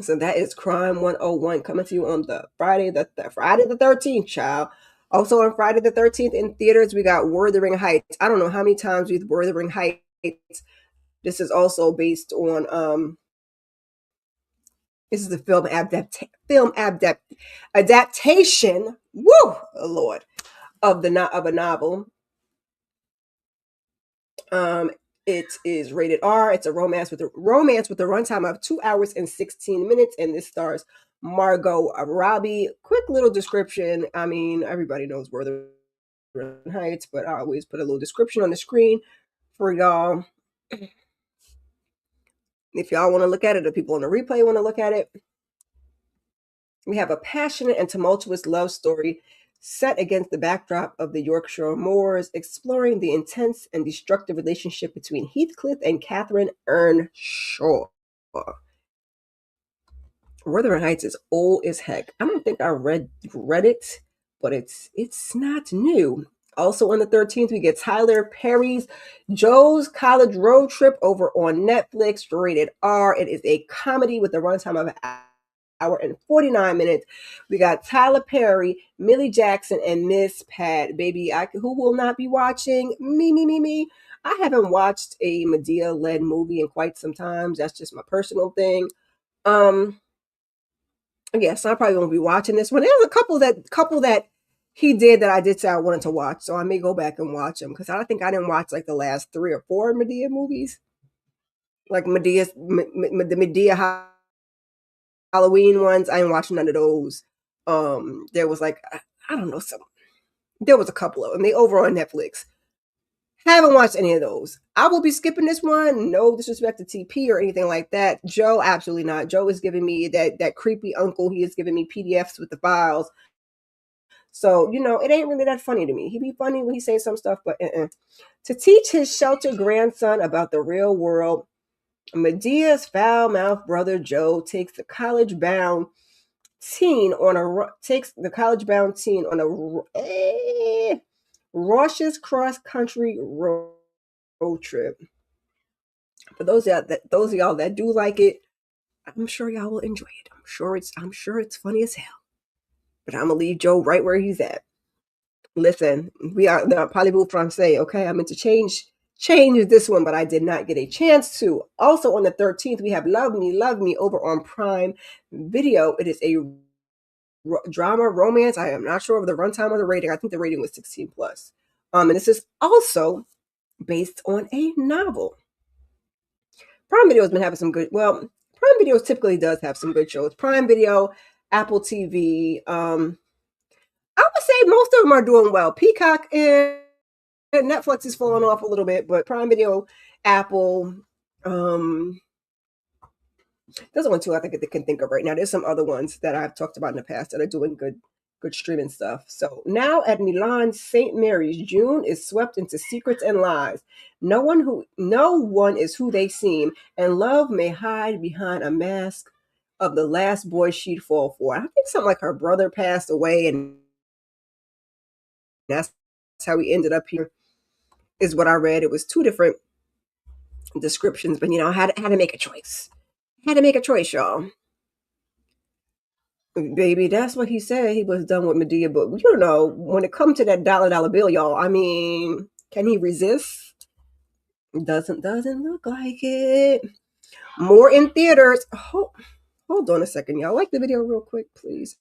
So that is Crime 101 coming to you on the Friday the 13th, child. Also on Friday the 13th in theaters, we got Wuthering Heights. I don't know how many times we've Wuthering Heights. This is also based on this is the adaptation. Woo, oh Lord, of a novel. It is rated R. It's a romance with a runtime of 2 hours and 16 minutes, and this stars Margot Robbie. Quick little description. I mean, everybody knows Wuthering Heights, but I always put a little description on the screen for y'all. If y'all want to look at it, or people on the replay want to look at it. We have a passionate and tumultuous love story set against the backdrop of the Yorkshire moors, exploring the intense and destructive relationship between Heathcliff and Catherine Earnshaw. Wuthering Heights is old as heck. I don't think I read it, but it's not new. Also on the 13th, we get Tyler Perry's Joe's College Road Trip over on Netflix, rated R. It is a comedy with a runtime of an hour and 49 minutes. We got Tyler Perry, Millie Jackson, and Miss Pat. Baby, who will not be watching? Me. I haven't watched a Madea-led movie in quite some time. That's just my personal thing. Yes, I probably won't be watching this one. There's a couple that he did that I did say I wanted to watch, so I may go back and watch them because I think I didn't watch like the last 3 or 4 Madea movies, like the Madea Halloween ones. I didn't watch none of those. There was like I don't know there was a couple of them. They over on Netflix. Haven't watched any of those. I will be skipping this one. No disrespect to TP or anything like that. Joe, absolutely not. Joe is giving me that creepy uncle. He is giving me PDFs with the files. So, it ain't really that funny to me. He be funny when he says some stuff, but to teach his sheltered grandson about the real world, Medea's foul-mouthed brother Joe takes the college-bound teen on a raucous cross-country road trip. For those of y'all that do like it, I'm sure y'all will enjoy it. I'm sure it's funny as hell. But I'm gonna leave Joe right where he's at. Listen, we are the parlez-vous français, okay? I meant to change this one, but I did not get a chance to. Also on the 13th, we have Love Me over on Prime Video. It is a drama romance. I am not sure of the runtime or the rating. I think the rating was 16 plus. And this is also based on a novel. Prime Video has been having some good. Well, Prime Video typically does have some good shows. Prime Video, Apple TV. I would say most of them are doing well. Peacock and Netflix is falling off a little bit, but Prime Video, Apple, those are one two I think that can think of right now. There's some other ones that I've talked about in the past that are doing good streaming stuff. So now at Milan St. Mary's, June is swept into secrets and lies. No one is who they seem, and love may hide behind a mask of the last boy she'd fall for. I think something like her brother passed away, and that's how he ended up here, is what I read. It was 2 different descriptions, but I had to make a choice. Y'all. Baby, that's what he said. He was done with Madea, but when it comes to that dollar bill, y'all, I mean, can he resist? Doesn't look like it. More in theaters. Hold on a second, y'all. Like the video real quick, please.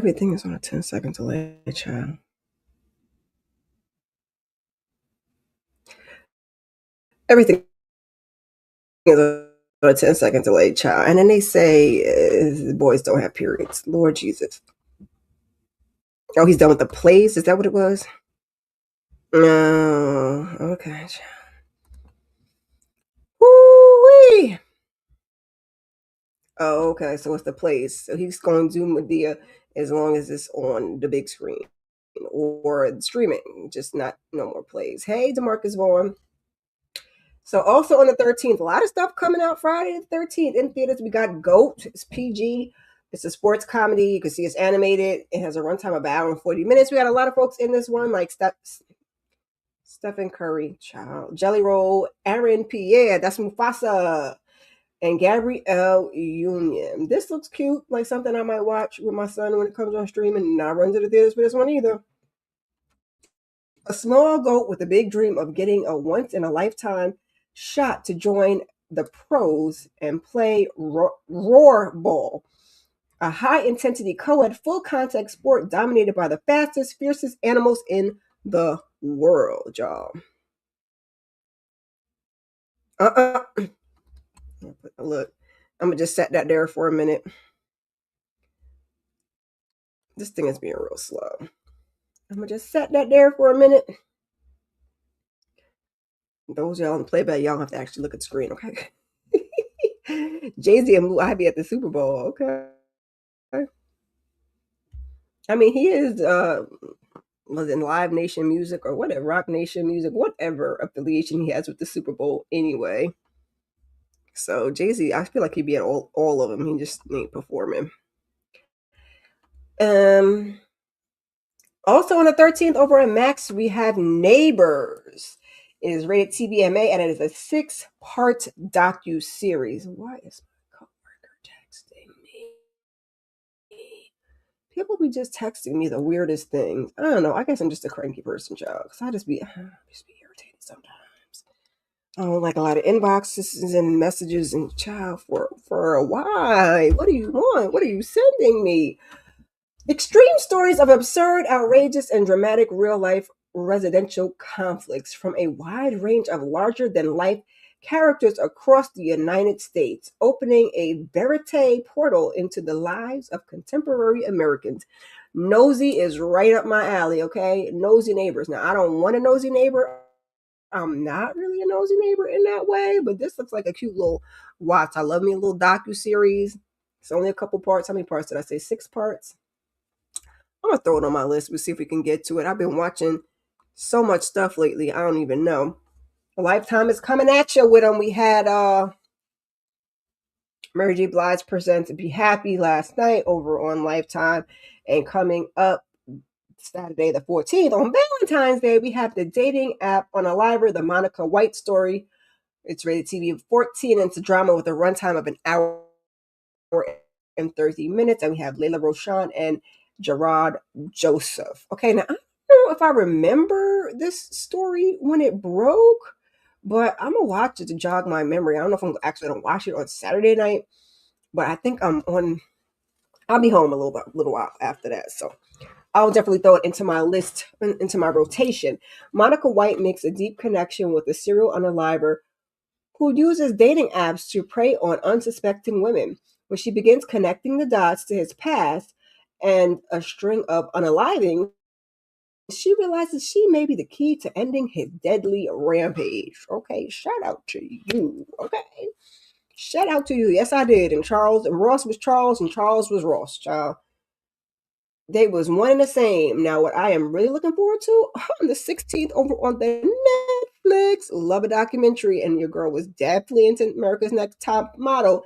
Everything is on a 10-second delay, child. Everything is on a 10-second delay, child. And then they say boys don't have periods. Lord Jesus. Oh, he's done with the plays? Is that what it was? No. Okay. Woo-wee. Oh, okay. So it's the plays. So he's going to do Medea as long as it's on the big screen or streaming, just not no more plays. Hey, DeMarcus Vaughn. So also on the 13th, a lot of stuff coming out Friday the 13th in theaters. We got GOAT. It's PG. It's a sports comedy. You can see it's animated. It has a runtime of about an hour and 40 minutes. We got a lot of folks in this one, like Stephen Curry, child, Jelly Roll, Aaron Pierre, that's Mufasa, and Gabrielle Union. This looks cute, like something I might watch with my son when it comes on streaming. Not run to the theaters for this one either. A small goat with a big dream of getting a once-in-a-lifetime shot to join the pros and play roar ball, a high-intensity co-ed full-contact sport dominated by the fastest, fiercest animals in the world, y'all. Look, I'm gonna just set that there for a minute. This thing is being real slow. I'm gonna just set that there for a minute. Those y'all in playback, y'all have to actually look at the screen, okay? Jay-Z and Blue Ivy at the Super Bowl, okay? I mean, he is was in Live Nation Music or whatever, Rock Nation Music, whatever affiliation he has with the Super Bowl anyway. So Jay-Z, I feel like he'd be at all of them. He just ain't performing. Also on the 13th over at Max, we have Neighbors. It is rated TVMA and it is a 6-part docu-series. Why is my coworker texting me? People be just texting me the weirdest things. I don't know. I guess I'm just a cranky person, child. Because I just be irritated sometimes. I don't like a lot of inboxes and messages and child for a why? What do you want? What are you sending me? Extreme stories of absurd, outrageous, and dramatic real-life residential conflicts from a wide range of larger-than-life characters across the United States, opening a verite portal into the lives of contemporary Americans. Nosy is right up my alley, okay? Nosy neighbors. Now, I don't want a nosy neighbor. I'm not really a nosy neighbor in that way, but this looks like a cute little watch. I love me a little docu-series. It's only a couple parts. How many parts did I say? 6 parts? I'm gonna throw it on my list. We'll see if we can get to it. I've been watching so much stuff lately. I don't even know. Lifetime is coming at you with them. We had Mary J. Blige presents Be Happy last night over on Lifetime, and coming up Saturday the 14th on Valentine's Day, we have the dating app on a library, the Monica White story. It's rated TV 14, and it's a drama with a runtime of an hour and 30 minutes. And we have Layla Roshan and Gerard Joseph. Okay, now I don't know if I remember this story when it broke, but I'm gonna watch it to jog my memory. I don't know if I'm actually gonna watch it on Saturday night, but I think I'll be home a little while after that. So I'll definitely throw it into my list, into my rotation. Monica White makes a deep connection with a serial unaliver who uses dating apps to prey on unsuspecting women. When she begins connecting the dots to his past and a string of unaliving, she realizes she may be the key to ending his deadly rampage. Okay, shout out to you. Okay, shout out to you. Yes, I did. And Ross was Charles, and Charles was Ross, child. They was one and the same. Now, what I am really looking forward to on the 16th over on the Netflix, love a documentary, and your girl was definitely into America's Next Top Model.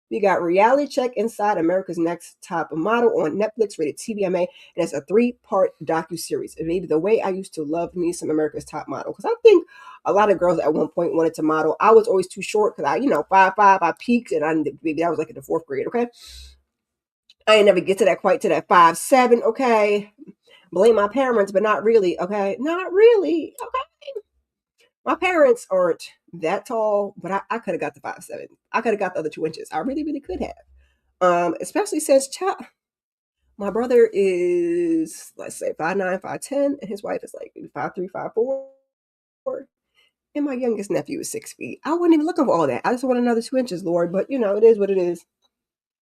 We got Reality Check Inside America's Next Top Model on Netflix, rated TVMA, and it's a 3-part docu-series. And maybe the way I used to love me some America's Top Model, because I think a lot of girls at one point wanted to model. I was always too short because I, 5'5", I peaked, and maybe I was like in the 4th grade, okay? I ain't never get to that quite to that 5'7", okay? Blame my parents, but not really, okay? Not really, okay? My parents aren't that tall, but I could have got the 5'7". I could have got the other 2 inches. I really, really could have. Especially since my brother is, let's say, 5'9", 5'10", and his wife is like maybe 5'3", 5'4", and my youngest nephew is 6 feet. I wasn't even looking for all that. I just want another 2 inches, Lord. But it is what it is.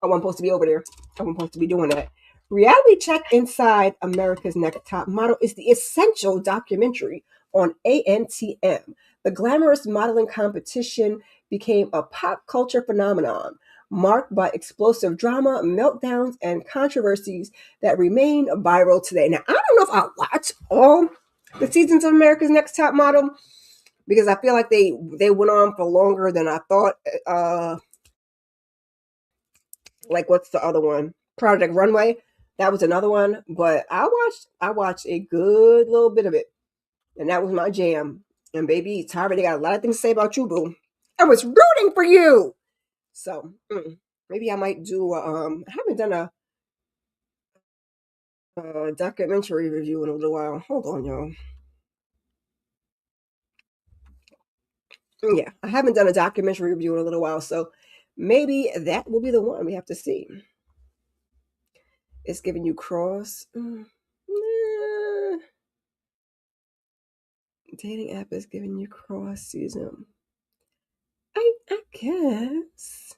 I wasn't supposed to be over there. I wasn't supposed to be doing that. Reality Check Inside America's Next Top Model is the essential documentary on ANTM. The glamorous modeling competition became a pop culture phenomenon, marked by explosive drama, meltdowns, and controversies that remain viral today. Now, I don't know if I watched all the seasons of America's Next Top Model because I feel like they went on for longer than I thought. Like, what's the other one? Project Runway. That was another one, but I watched a good little bit of it, and that was my jam. And baby, it's already got a lot of things to say about you, boo. I was rooting for you. So maybe I might do. I haven't done a documentary review in a little while. Hold on, y'all. Yeah, I haven't done a documentary review in a little while, so maybe that will be the one. We have to see. It's giving you cross. Dating app is giving you cross season. I guess.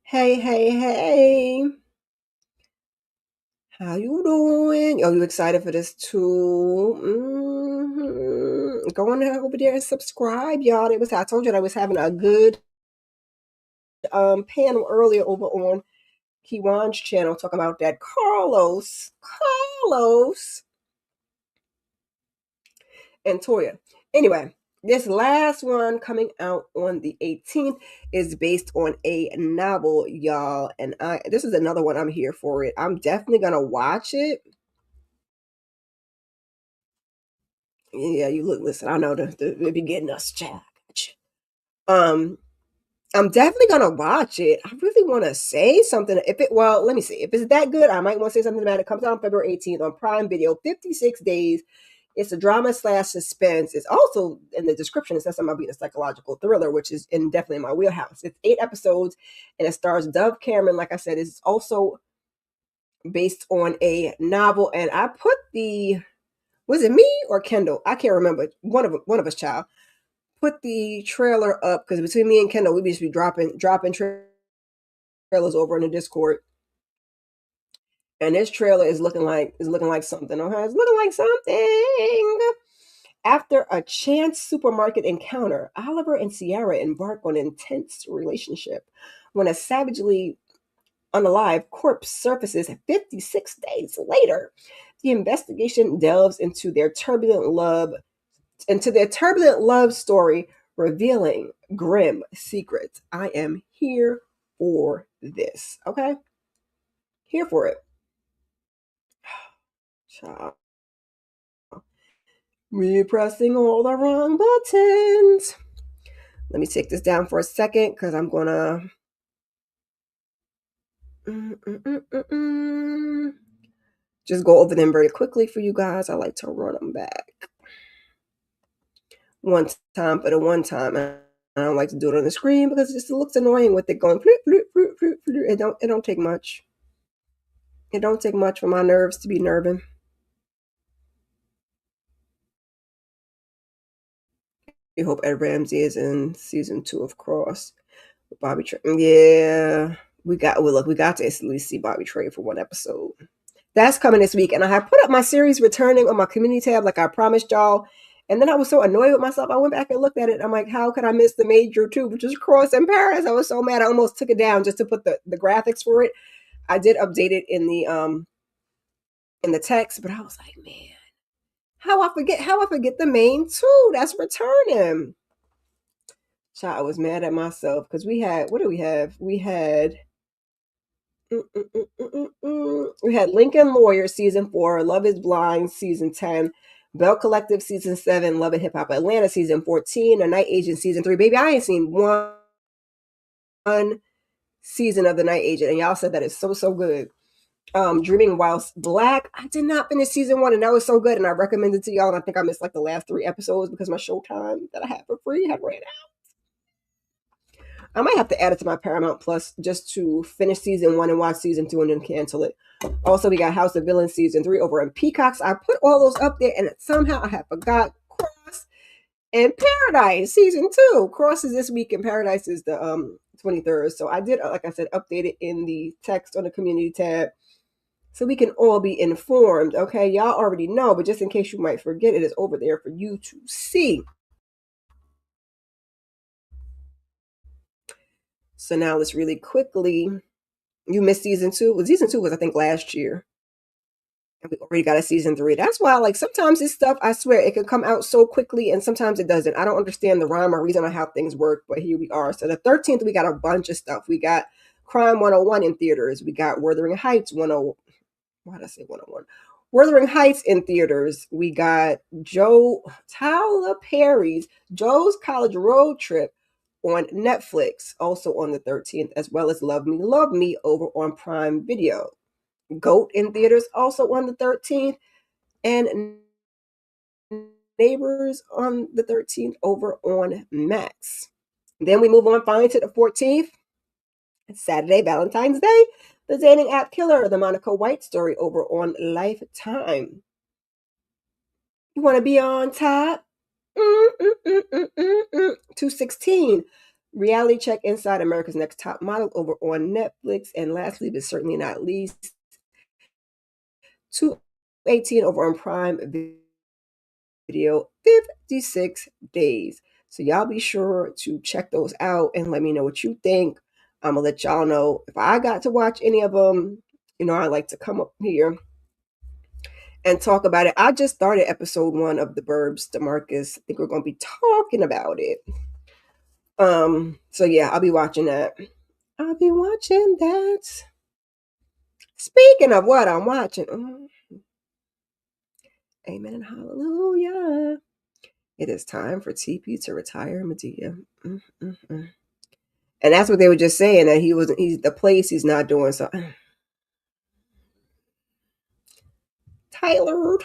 Hey. How you doing? Oh, you excited for this too? Go on over there and subscribe, y'all. I told you I was having a good panel earlier over on Kiwan's channel talking about that Carlos and Toya. Anyway, this last one coming out on the 18th is based on a novel, y'all. And this is another one. I'm here for it. I'm definitely gonna watch it. Yeah, listen, I know they be getting us, chat. I'm definitely gonna watch it. I really want to say something. Let me see. If it's that good, I might want to say something about it. It comes out on February 18th on Prime Video. 56 days. It's a drama / suspense. It's also in the description. It says something about being a psychological thriller, which is definitely in my wheelhouse. It's 8 episodes, and it stars Dove Cameron. Like I said, it's also based on a novel. And I put was it me or Kendall? I can't remember. One of us, child, put the trailer up because between me and Kendall, we just be dropping trailers over in the Discord. And this trailer is looking like something. Okay, it's looking like something. After a chance supermarket encounter, Oliver and Sierra embark on an intense relationship when a savagely unalive corpse surfaces 56 days later. The investigation delves into their turbulent love story, revealing grim secrets. I am here for this. Okay? Here for it. Child. We're pressing all the wrong buttons. Let me take this down for a second because I'm gonna just go over them very quickly for you guys. I like to run them back one time for the one time. I don't like to do it on the screen because it looks annoying with it going. It don't take much. It don't take much for my nerves to be nerving. We hope Ed Ramsey is in season 2 of Cross. Bobby Trey. Yeah, we got to at least see Bobby Trey for one episode. That's coming this week. And I have put up my series returning on my community tab like I promised y'all. And then I was so annoyed with myself. I went back and looked at it. I'm like, how could I miss the major too, which is Cross in Paris? I was so mad. I almost took it down just to put the graphics for it. I did update it in the text, but I was like, man, how I forget the main two that's returning. So I was mad at myself because what do we have? We had Lincoln Lawyer season 4, Love Is Blind season 10, Bell Collective season 7, Love and Hip Hop Atlanta season 14, A Night Agent season 3. Baby, I ain't seen one season of The Night Agent, and y'all said that it's so good. Dreaming Whilst Black. I did not finish season 1, and that was so good, and I recommended it to y'all, and I think I missed like the last 3 episodes because my Showtime that I had for free had ran out. I might have to add it to my Paramount Plus just to finish season 1 and watch season 2 and then cancel it. Also, we got House of Villains season 3 over on Peacocks. I put all those up there, and somehow I have forgot Cross and Paradise season 2. Cross is this week, and Paradise is the 23rd. So I did, like I said, update it in the text on the community tab, so we can all be informed. Okay, y'all already know, but just in case you might forget, it is over there for you to see. So now let's really quickly. You missed season 2. Well, season 2 was, I think, last year. And we already got a season 3. That's why, like, sometimes this stuff, I swear, it can come out so quickly, and sometimes it doesn't. I don't understand the rhyme or reason on how things work, but here we are. So the 13th, we got a bunch of stuff. We got Crime 101 in theaters. We got Wuthering Heights 101. Why did I say 101? Wuthering Heights in theaters. We got Tyler Perry's Joe's College Road Trip on Netflix, also on the 13th, as well as Love Me, Love Me over on Prime Video. GOAT in theaters, also on the 13th, and Neighbors on the 13th over on Max. Then we move on finally to the 14th. It's Saturday, Valentine's Day. The Dating App Killer, the Monica White story over on Lifetime. You want to be on top? 216. Reality Check Inside America's Next Top Model over on Netflix. And lastly, but certainly not least, 218 over on Prime Video, 56 Days. So y'all be sure to check those out and let me know what you think. I'm going to let y'all know if I got to watch any of them. You know, I like to come up here and talk about it. I just started episode 1 of The Burbs, DeMarcus. I think we're going to be talking about it. So yeah, I'll be watching that. Speaking of what I'm watching, amen and hallelujah. It is time for TP to retire Medea. And that's what they were just saying, that he's the place he's not doing so. Tyler.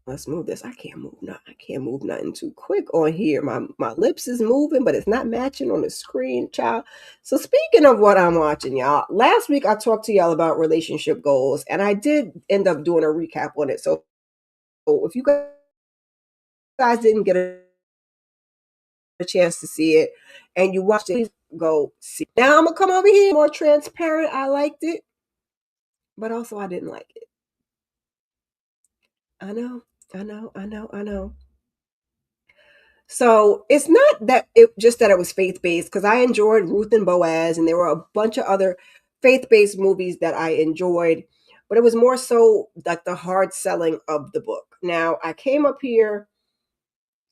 Let's move this. I can't move nothing too quick on here. My lips is moving, but it's not matching on the screen, child. So speaking of what I'm watching, y'all, last week I talked to y'all about relationship goals, and I did end up doing a recap on it. So if you guys didn't get a chance to see it and you watched it, please go see. Now I'm gonna come over here more transparent. I liked it, but also I didn't like it. I know. So it's not that it was faith-based, because I enjoyed Ruth and Boaz, and there were a bunch of other faith-based movies that I enjoyed, but it was more so like the hard selling of the book. Now I came up here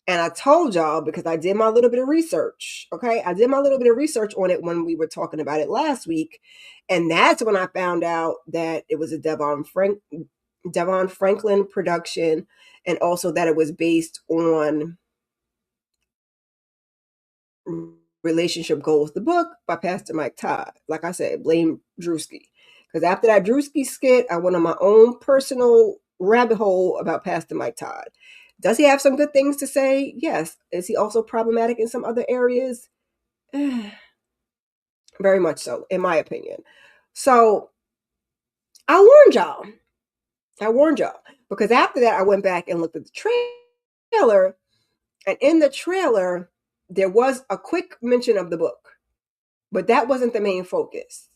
and I told y'all, because I did my little bit of research. Okay. I did my little bit of research on it when we were talking about it last week. And that's when I found out that it was a Devon Franklin production, and also that it was based on Relationship Goals, the book by Pastor Mike Todd. Like I said, blame Drewski. Because after that Drewski skit, I went on my own personal rabbit hole about Pastor Mike Todd. Does he have some good things to say? Yes. Is he also problematic in some other areas? Very much so, in my opinion. So I warned y'all. Because after that, I went back and looked at the trailer. And in the trailer, there was a quick mention of the book. But that wasn't the main focus.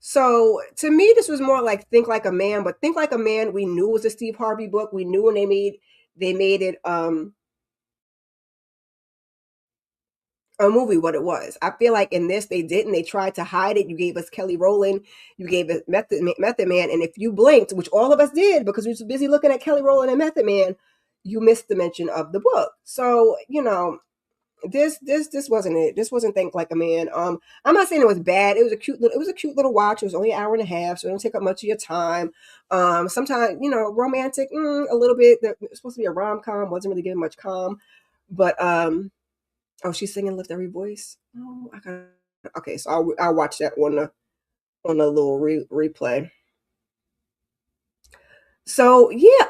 So to me, this was more like Think Like a Man. But Think Like a Man, we knew was a Steve Harvey book. We knew when they made it a movie what it was. I feel like in this they didn't. They tried to hide it. You gave us Kelly Rowland, you gave us Method Man, and if you blinked, which all of us did because we were busy looking at Kelly Rowland and Method Man, you missed the mention of the book. So this wasn't it. This wasn't Think Like a Man. I'm not saying it was bad. It was a cute little watch. It was only an hour and a half, so it don't take up much of your time. Sometimes romantic, a little bit. It's supposed to be a rom-com. Wasn't really giving much calm, but oh, she's singing "Lift Every Voice." Oh, okay. So I'll watch that on the little replay. So yeah,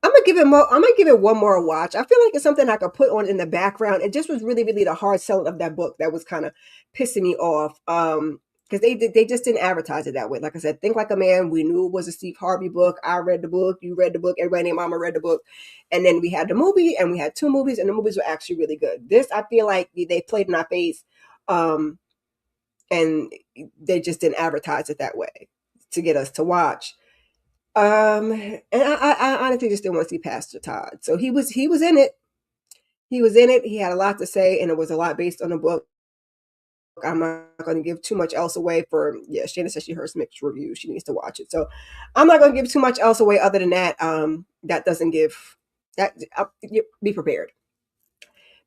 I'm gonna give it one more watch. I feel like it's something I could put on in the background. It just was really, really the hard selling of that book that was kind of pissing me off. Because they just didn't advertise it that way. Like I said, Think Like a Man. We knew it was a Steve Harvey book. I read the book. You read the book. Everybody named Mama read the book. And then we had the movie, and we had two movies, and the movies were actually really good. This I feel like they played in our face, and they just didn't advertise it that way to get us to watch. And I honestly just didn't want to see Pastor Todd. So he was in it. He was in it. He had a lot to say, and it was a lot based on the book. I'm not going to give too much else away. For yeah, Shannon says she heard some mixed reviews. She needs to watch it. So I'm not going to give too much else away other than that. That doesn't give that. Be prepared.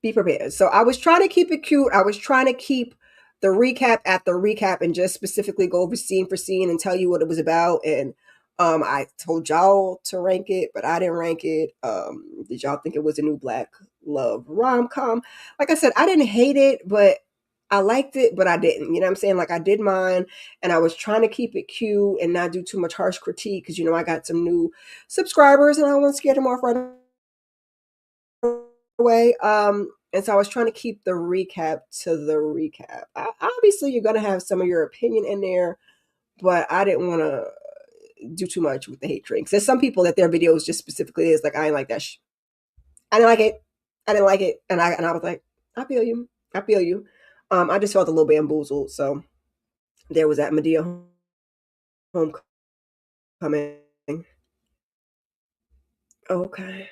Be prepared. So I was trying to keep it cute. I was trying to keep the recap at the recap and just specifically go over scene for scene and tell you what it was about. And I told y'all to rank it, but I didn't rank it. Did y'all think it was a new black love rom-com? Like I said, I didn't hate it, but I liked it, but I didn't. You know what I'm saying? Like I did mine, and I was trying to keep it cute and not do too much harsh critique because I got some new subscribers and I want to scare them off right away. And so I was trying to keep the recap to the recap. Obviously, you're gonna have some of your opinion in there, but I didn't want to do too much with the hate train. 'Cause there's some people that their videos just specifically is like, I didn't like that. I didn't like it. I didn't like it, and I was like, I feel you. I feel you. I just felt a little bamboozled. So there was that Medea homecoming. Okay.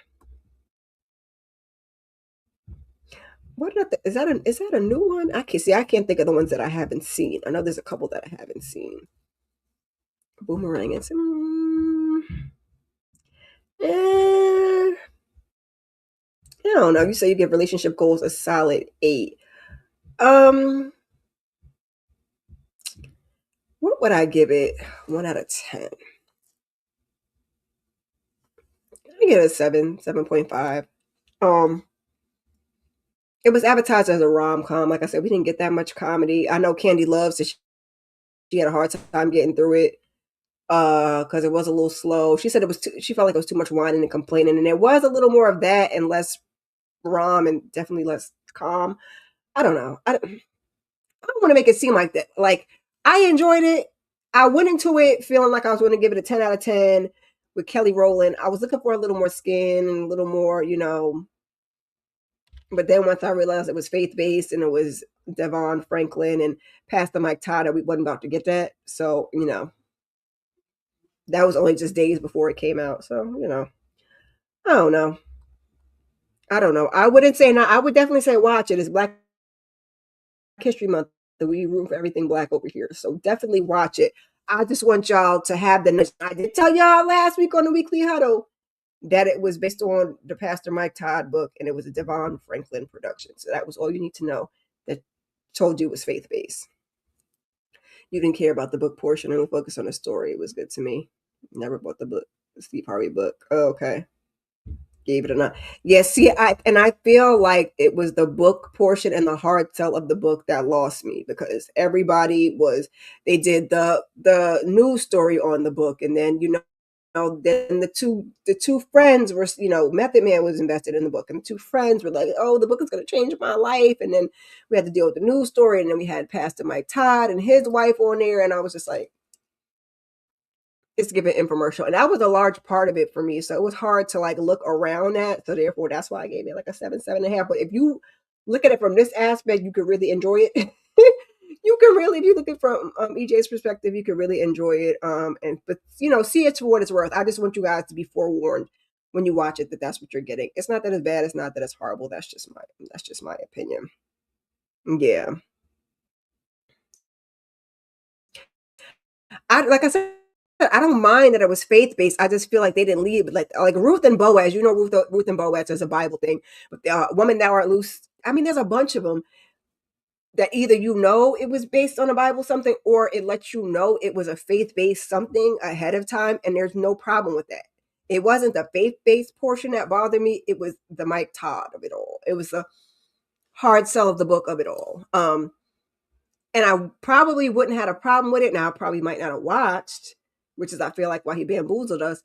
Is that a new one? I can't think of the ones that I haven't seen. I know there's a couple that I haven't seen. Boomerang and eh, I don't know. You say you give relationship goals a solid 8. Um, what would I give it? 1 out of 10. I give it a 7, 7.5. Um, it was advertised as a rom com. Like I said, we didn't get that much comedy. I know Candy loves it. She had a hard time getting through it because it was a little slow. She said she felt like it was too much whining and complaining, and there was a little more of that and less rom and definitely less calm. I don't know. I don't want to make it seem like that. Like I enjoyed it. I went into it feeling like I was going to give it a 10 out of 10 with Kelly Rowland. I was looking for a little more skin and a little more, But then once I realized it was faith based and it was Devon Franklin and Pastor Mike Todd, we wasn't about to get that. So that was only just days before it came out. So I don't know. I don't know. I wouldn't say not. I would definitely say watch it. It's Black History Month. We room for everything black over here. So definitely watch it. I just want y'all to have the. I did tell y'all last week on the weekly huddle that it was based on the Pastor Mike Todd book and it was a Devon Franklin production. So that was all you need to know. That told you it was faith based. You didn't care about the book portion and focus on the story. It was good to me. Never bought the book, the Steve Harvey book. Oh, okay. Gave it a 9. Yes, see, I feel like it was the book portion and the hard sell of the book that lost me because everybody they did the news story on the book, and then then the two friends were Method Man was invested in the book, and the two friends were like, oh, the book is going to change my life, and then we had to deal with the news story, and then we had Pastor Mike Todd and his wife on there, and I was just like, it's giving infomercial, and that was a large part of it for me. So it was hard to like look around that. So therefore, that's why I gave it like a 7, 7.5. But if you look at it from this aspect, you could really enjoy it. You can really, if you look at it from EJ's perspective, you can really enjoy it. But see it for what it's worth. I just want you guys to be forewarned when you watch it that that's what you're getting. It's not that it's bad. It's not that it's horrible. That's just my opinion. Yeah, like I said, I don't mind that it was faith based. I just feel like they didn't lead like Ruth and Boaz. Ruth and Boaz is a Bible thing, but woman thou art loose. I mean, there's a bunch of them that either it was based on a Bible something, or it lets you know it was a faith based something ahead of time, and there's no problem with that. It wasn't the faith based portion that bothered me. It was the Mike Todd of it all. It was the hard sell of the book of it all. And I probably wouldn't have had a problem with it. Now I probably might not have watched, which is I feel like why he bamboozled us.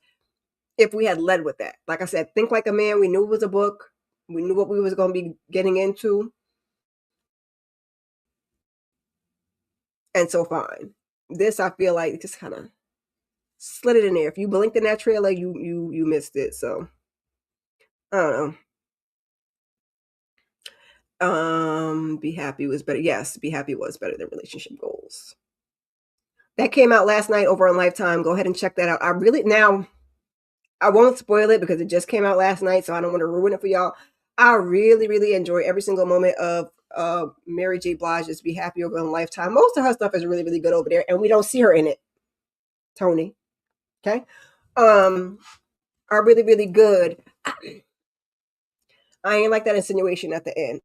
if we had led with that. Like I said, Think Like a Man, we knew it was a book. We knew what we was going to be getting into. And so fine. This, I feel like, just kind of slid it in there. If you blinked in that trailer, you missed it. So, I don't know. Be Happy was better. Yes, Be Happy was better than Relationship Goals. That came out last night over on Lifetime. Go ahead and check that out. I won't spoil it because it just came out last night, so I don't want to ruin it for y'all. I really, really enjoy every single moment of Mary J. Blige's Be Happy over on Lifetime. Most of her stuff is really, really good over there, and we don't see her in it. Tony. Okay? Are really, really good. I ain't like that insinuation at the end.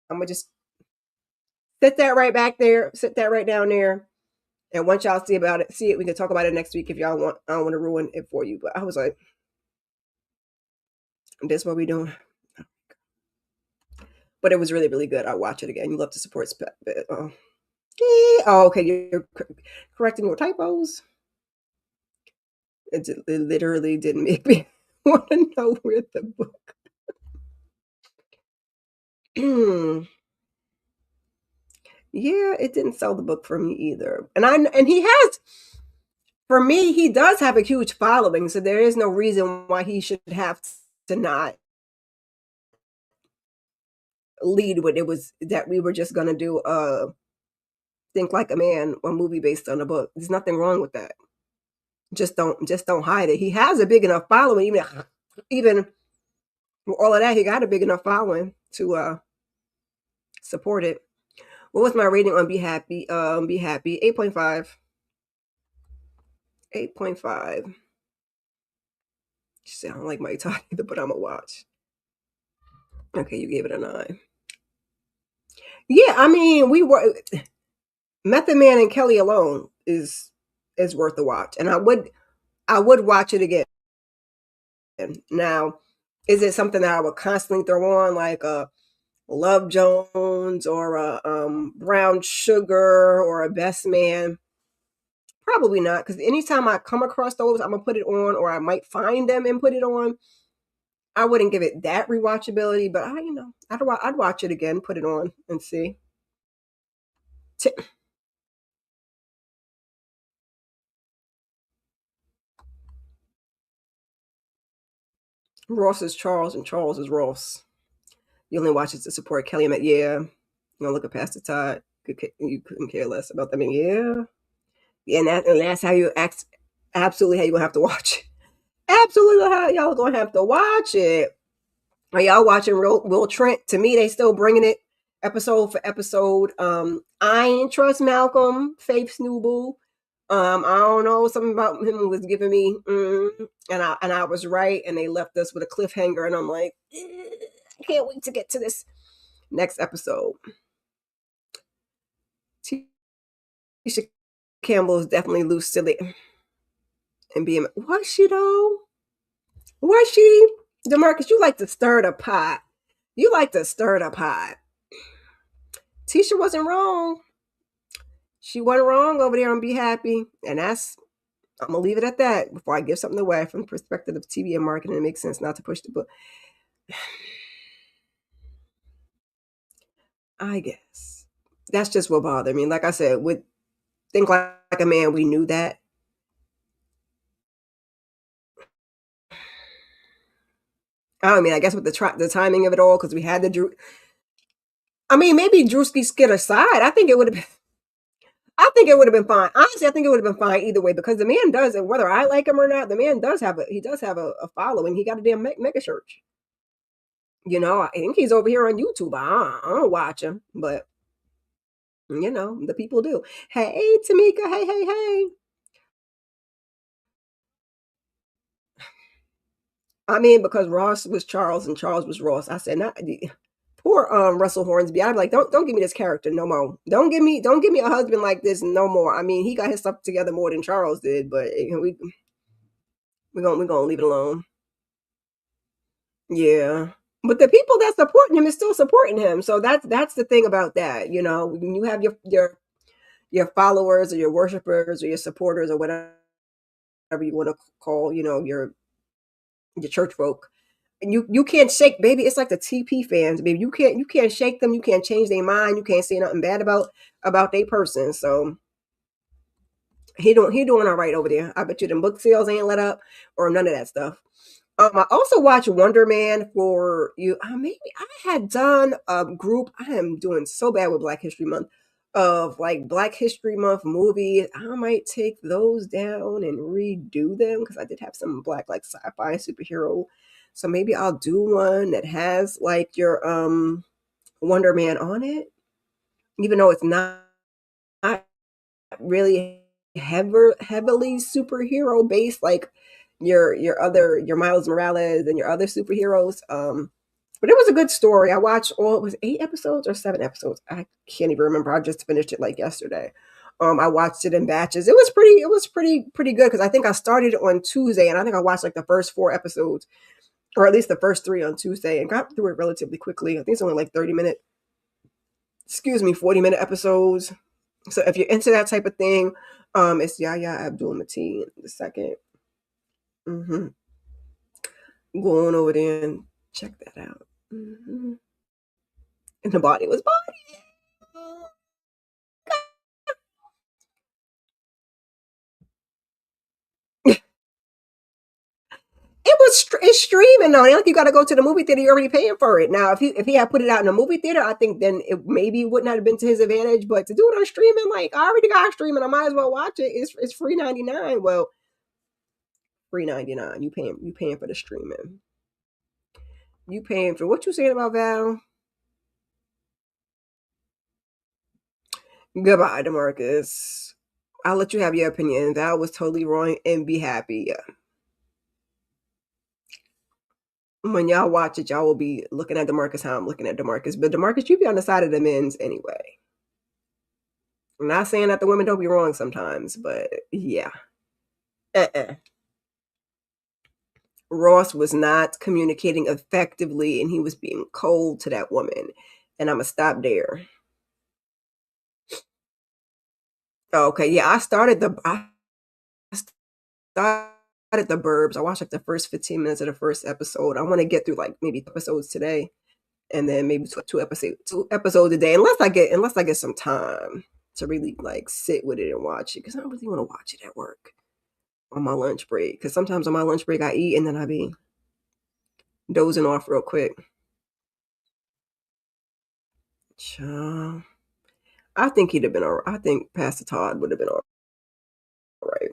I'm gonna just sit that right back there, sit that right down there. And once y'all see it, we can talk about it next week if y'all want. I don't want to ruin it for you. But I was like, this is what we doing. But it was really, really good. I'll watch it again. You love to support. Okay, you're correcting your typos. It literally didn't make me want to know where the book. Yeah, it didn't sell the book for me either. And he has, for me, he does have a huge following, so there is no reason why he should have to not lead with it. Was that we were just gonna do Think Like a Man, a movie based on a book. There's nothing wrong with that. Just don't hide it. He has a big enough following, even with all of that, he got a big enough following to support it. What was my rating on Be Happy? Be Happy, 8.5. 8.5. She said, I don't like Mike Todd either, but I'm gonna watch. Okay, you gave it a 9. Yeah, I mean, we were Method Man and Kelly alone is worth a watch, and I would watch it again. Now, is it something that I would constantly throw on, like a Love Jones or a Brown Sugar or a Best Man? Probably not, because anytime I come across those, I'm gonna put it on, or I might find them and put it on. I wouldn't give it that rewatchability, but I'd watch it again, put it on, and see. Ross is Charles, and Charles is Ross. You only watch it to support Kelly. Yeah, you don't look past the Todd. You couldn't care less about them. Yeah, and that's how you act. Absolutely, how you gonna have to watch it. Absolutely, how y'all gonna have to watch it. Are y'all watching Will Trent? To me, they still bringing it episode for episode. I ain't trust Malcolm, Faith Snooble. I don't know, something about him was giving me, and I was right, and they left us with a cliffhanger, and I'm like, I can't wait to get to this next episode. Tisha Campbell is definitely loose, silly, and being, was she though? Was she? DeMarcus, you like to stir the pot. You like to stir the pot. Tisha wasn't wrong. She wasn't wrong over there on Be Happy, and I'm gonna leave it at that before I give something away. From the perspective of TV and marketing, it makes sense not to push the book. I guess that's just what bothered me. Like I said, with Think Like a Man, we knew that. I guess with the timing of it all, because we had the Drew. Maybe Drewski skid aside. I think it would have been fine. Honestly, I think it would have been fine either way, because the man does, and whether I like him or not, the man does have a following. He got a damn mega church. I think he's over here on YouTube. I don't watch him, but the people do. Hey, Tamika. Hey. Because Ross was Charles and Charles was Ross. I said, not poor Russell Hornsby. I'm like, don't give me this character no more. Don't give me a husband like this no more. He got his stuff together more than Charles did, but we're gonna leave it alone. Yeah. But the people that's supporting him is still supporting him. So that's the thing about that. When you have your followers or your worshipers or your supporters or whatever, you want to call, your church folk. And you can't shake, baby. It's like the TP fans, baby. You can't shake them. You can't change their mind. You can't say nothing bad about their person. So he doing all right over there. I bet you them book sales ain't let up or none of that stuff. I also watched Wonder Man for you. Maybe I had done a group. I am doing so bad with Black History Month of like Black History Month movies. I might take those down and redo them because I did have some black like sci-fi and superhero. So maybe I'll do one that has like your Wonder Man on it, even though it's not really heavily superhero based like your Miles Morales and your other superheroes. But it was a good story. I watched all it was 8 episodes or 7 episodes. I can't even remember. I just finished it like yesterday. I watched it in batches. It was pretty good because I think I started it on Tuesday and I think I watched like the first 4 episodes or at least the first 3 on Tuesday and got through it relatively quickly. I think it's only like 40-minute episodes. So if you're into that type of thing, it's Yahya Abdul Mateen the second. Mm-hmm. Go on over there and check that out. Mm-hmm. And the body was body. It's streaming though. Like you got to go to the movie theater. You're already paying for it. Now, if he had put it out in a movie theater, I think then it maybe wouldn't have been to his advantage. But to do it on streaming, like I already got streaming, I might as well watch it. It's free 99. Well, free 99. You paying for the streaming. You paying for what you saying about Val? Goodbye, Demarcus. I'll let you have your opinion. Val was totally wrong and be happy. Yeah. When y'all watch it, y'all will be looking at Demarcus how I'm looking at Demarcus. But Demarcus, you be on the side of the men's anyway. I'm not saying that the women don't be wrong sometimes, but yeah. Uh-uh. Ross was not communicating effectively and he was being cold to that woman. And I'm going to stop there. Okay, yeah, I started the Burbs. I watched like the first 15 minutes of the first episode. I want to get through like maybe episodes today and then maybe two episodes a day unless I get some time to really like sit with it and watch it because I don't really want to watch it at work on my lunch break because sometimes on my lunch break I eat and then I be dozing off real quick. I think he'd have been all right. I think Pastor Todd would have been all right.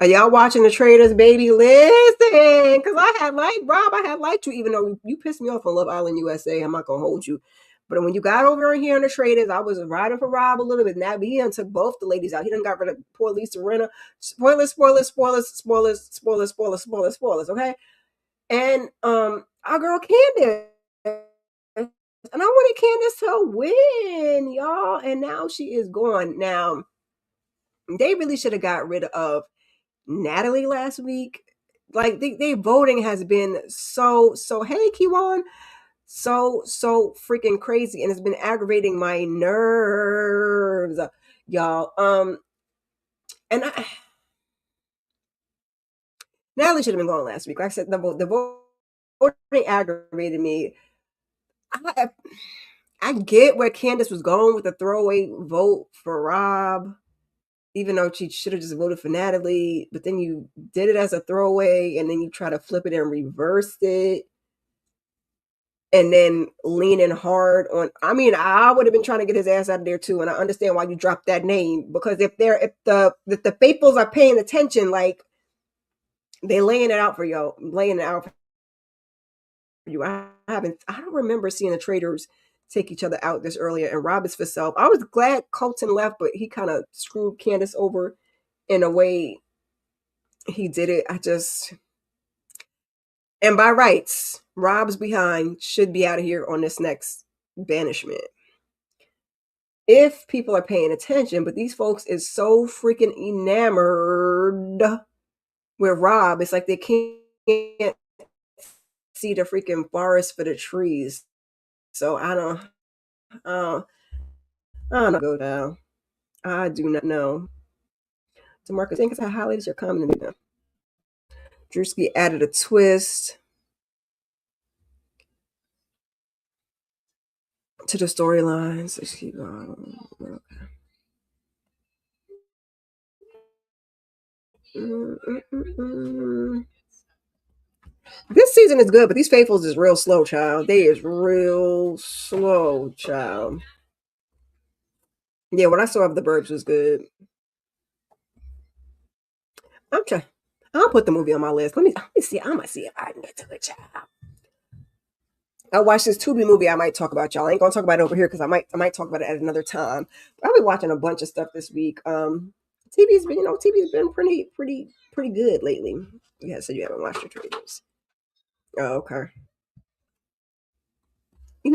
Are y'all watching the Traders, baby? Listen, because I had liked you, even though you pissed me off on Love Island USA. I'm not gonna hold you. But when you got over here in the Traders, I was riding for Rob a little bit. Now he done took both the ladies out. He done got rid of poor Lisa Rinna. Spoilers, spoilers, spoilers, spoilers, spoilers, spoilers, spoilers, spoilers, okay? And our girl Candace. And I wanted Candace to win, y'all. And now she is gone. Now, they really should have got rid of Natalie last week. Like they voting has been so hey Kiwan, so freaking crazy and it's been aggravating my nerves, y'all. And Natalie should have been gone last week. Like I said, the voting aggravated me. I get where Candace was going with the throwaway vote for Rob, even though she should have just voted for Natalie, but then you did it as a throwaway and then you try to flip it and reverse it and then leaning hard on. I mean, I would have been trying to get his ass out of there too, and I understand why you dropped that name because if the faithfuls are paying attention, like they laying it out for you, laying it out for you. I don't remember seeing the traders take each other out this earlier, and Rob is for self. I was glad Colton left, but he kind of screwed Candace over in a way he did it. And by rights, Rob's behind should be out of here on this next banishment. If people are paying attention, but these folks is so freaking enamored with Rob, it's like they can't see the freaking forest for the trees. So I don't go down. I do not know. to Marcus Inc. How highlighted your comment. Drewski added a twist to the storylines. Let's keep going. Okay. This season is good, but these faithfuls is real slow, child. They is real slow, child. Yeah, what I saw of the Burbs was good. I'm trying. I'll put the movie on my list. Let me see. I'm gonna see if I can get to it, child. I watched this Tubi movie. I might talk about, y'all. I ain't gonna talk about it over here because I might talk about it at another time. But I've been watching a bunch of stuff this week. TV's been pretty good lately. Yeah, so you haven't watched the trailers. Oh, okay.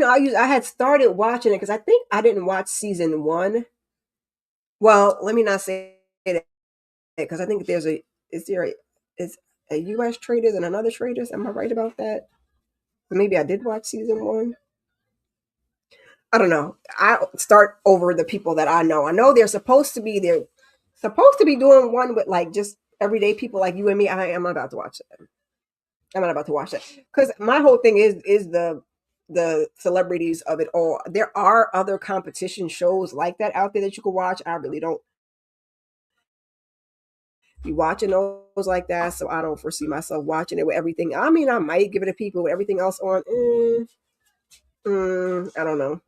I had started watching it because I think I didn't watch season one. Well, let me not say that because I think is a U.S. Traders and another Traders. Am I right about that? Maybe I did watch season one. I don't know. I start over the people that I know. I know they're supposed to be doing one with like just everyday people like you and me. I am not about to watch that. I'm not about to watch that because my whole thing is the celebrities of it all. There are other competition shows like that out there that you can watch. I really don't be watching those like that, so I don't foresee myself watching it with everything. I mean, I might give it a peek, but with everything else on, I don't know.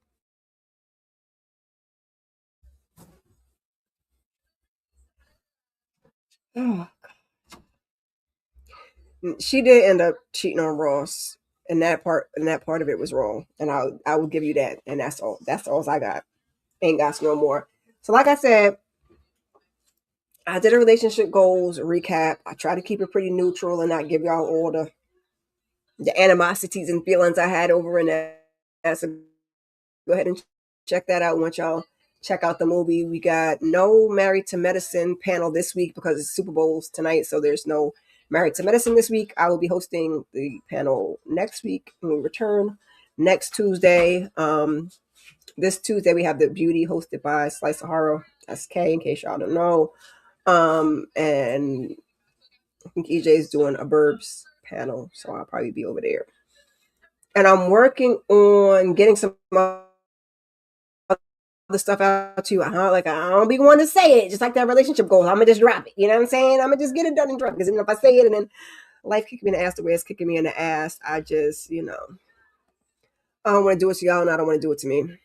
She did end up cheating on Ross, and that part of it was wrong, and I will give you that, and that's all. That's all I got. Ain't got no more. So, like I said, I did a relationship goals recap. I try to keep it pretty neutral and not give y'all all the animosities and feelings I had over in that. So go ahead and check that out once y'all check out the movie. We got no Married to Medicine panel this week because it's Super Bowls tonight, so there's no Married to Medicine this week. I will be hosting the panel next week when we return next Tuesday. This Tuesday we have the Beauty hosted by Slice of Horror. That's K, in case y'all don't know. And I think EJ's doing a Burbs panel, so I'll probably be over there. And I'm working on getting some other stuff out to you. Like I don't be wanting to say it, just like that relationship goal. I'm gonna just drop it. You know what I'm saying? I'm gonna just get it done and drop it. Because even if I say it and then life kicking me in the ass the way it's kicking me in the ass, I just I don't want to do it to y'all, and I don't want to do it to me.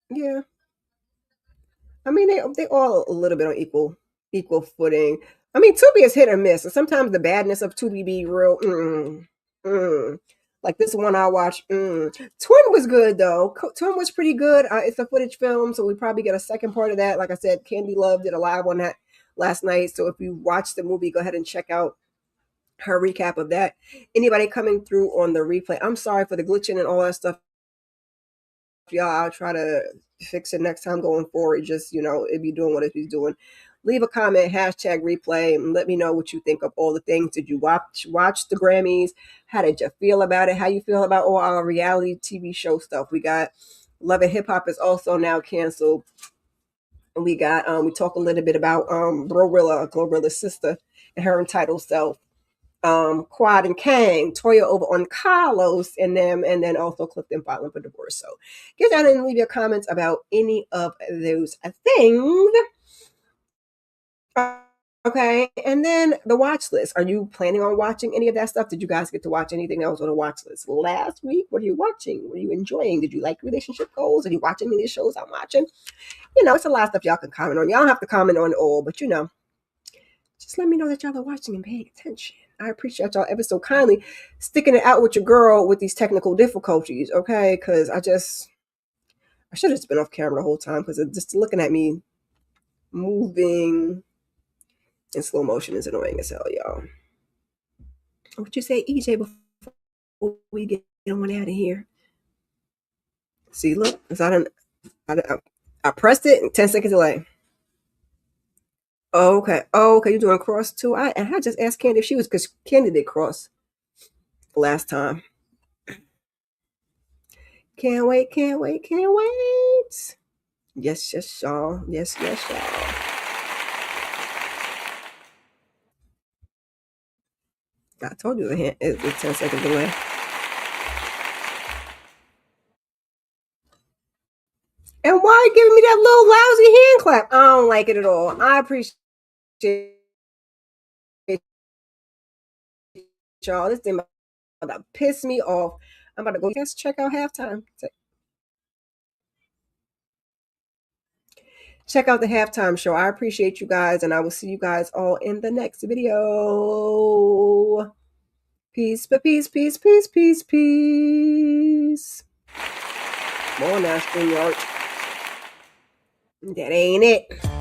Yeah, I mean they all a little bit on equal footing. I mean, Tubi is hit or miss. And sometimes the badness of Tubi be real. Like this one I watched. Twin was good though. Twin was pretty good. It's a footage film, so we probably get a second part of that. Like I said, Candy Love did a live on that last night. So if you watch the movie, go ahead and check out her recap of that. Anybody coming through on the replay, I'm sorry for the glitching and all that stuff. Y'all, I'll try to fix it next time going forward. Just it be doing what it be doing. Leave a comment, hashtag replay, and let me know what you think of all the things. Did you watch the Grammys? How did you feel about it? How you feel about all our reality TV show stuff? We got Love and Hip Hop is also now canceled. And we talk a little bit about Glorilla's sister, and her entitled self. Quad and Kang, Toya over on Carlos and them, and then also Clifton filing for divorce. So get down and leave your comments about any of those things. Okay, and then the watch list. Are you planning on watching any of that stuff? Did you guys get to watch anything else on the watch list last week? What are you watching? What are you enjoying? Did you like relationship goals? Are you watching any of the shows I'm watching? It's a lot of stuff y'all can comment on. Y'all don't have to comment on it all, but just let me know that y'all are watching and paying attention. I appreciate y'all ever so kindly sticking it out with your girl with these technical difficulties, okay? Because I should have just been off camera the whole time because just looking at me moving in slow motion is annoying as hell, y'all. What you say, EJ, before we get on out of here? See, look, I pressed it and 10 seconds delay. Oh, okay. Oh, okay. You're doing cross too. I just asked Candy if she was because Candy did cross last time. Can't wait. Yes, yes, y'all. Yes, yes, y'all. I told you it's a 10-second delay. And why are you giving me that little lousy hand clap? I don't like it at all. I appreciate y'all. This thing about to piss me off. I'm about to go check out halftime. Check out the halftime show. I appreciate you guys, and I will see you guys all in the next video. Peace, peace, peace, peace, peace, peace. Come on now, StreamYard. That ain't it.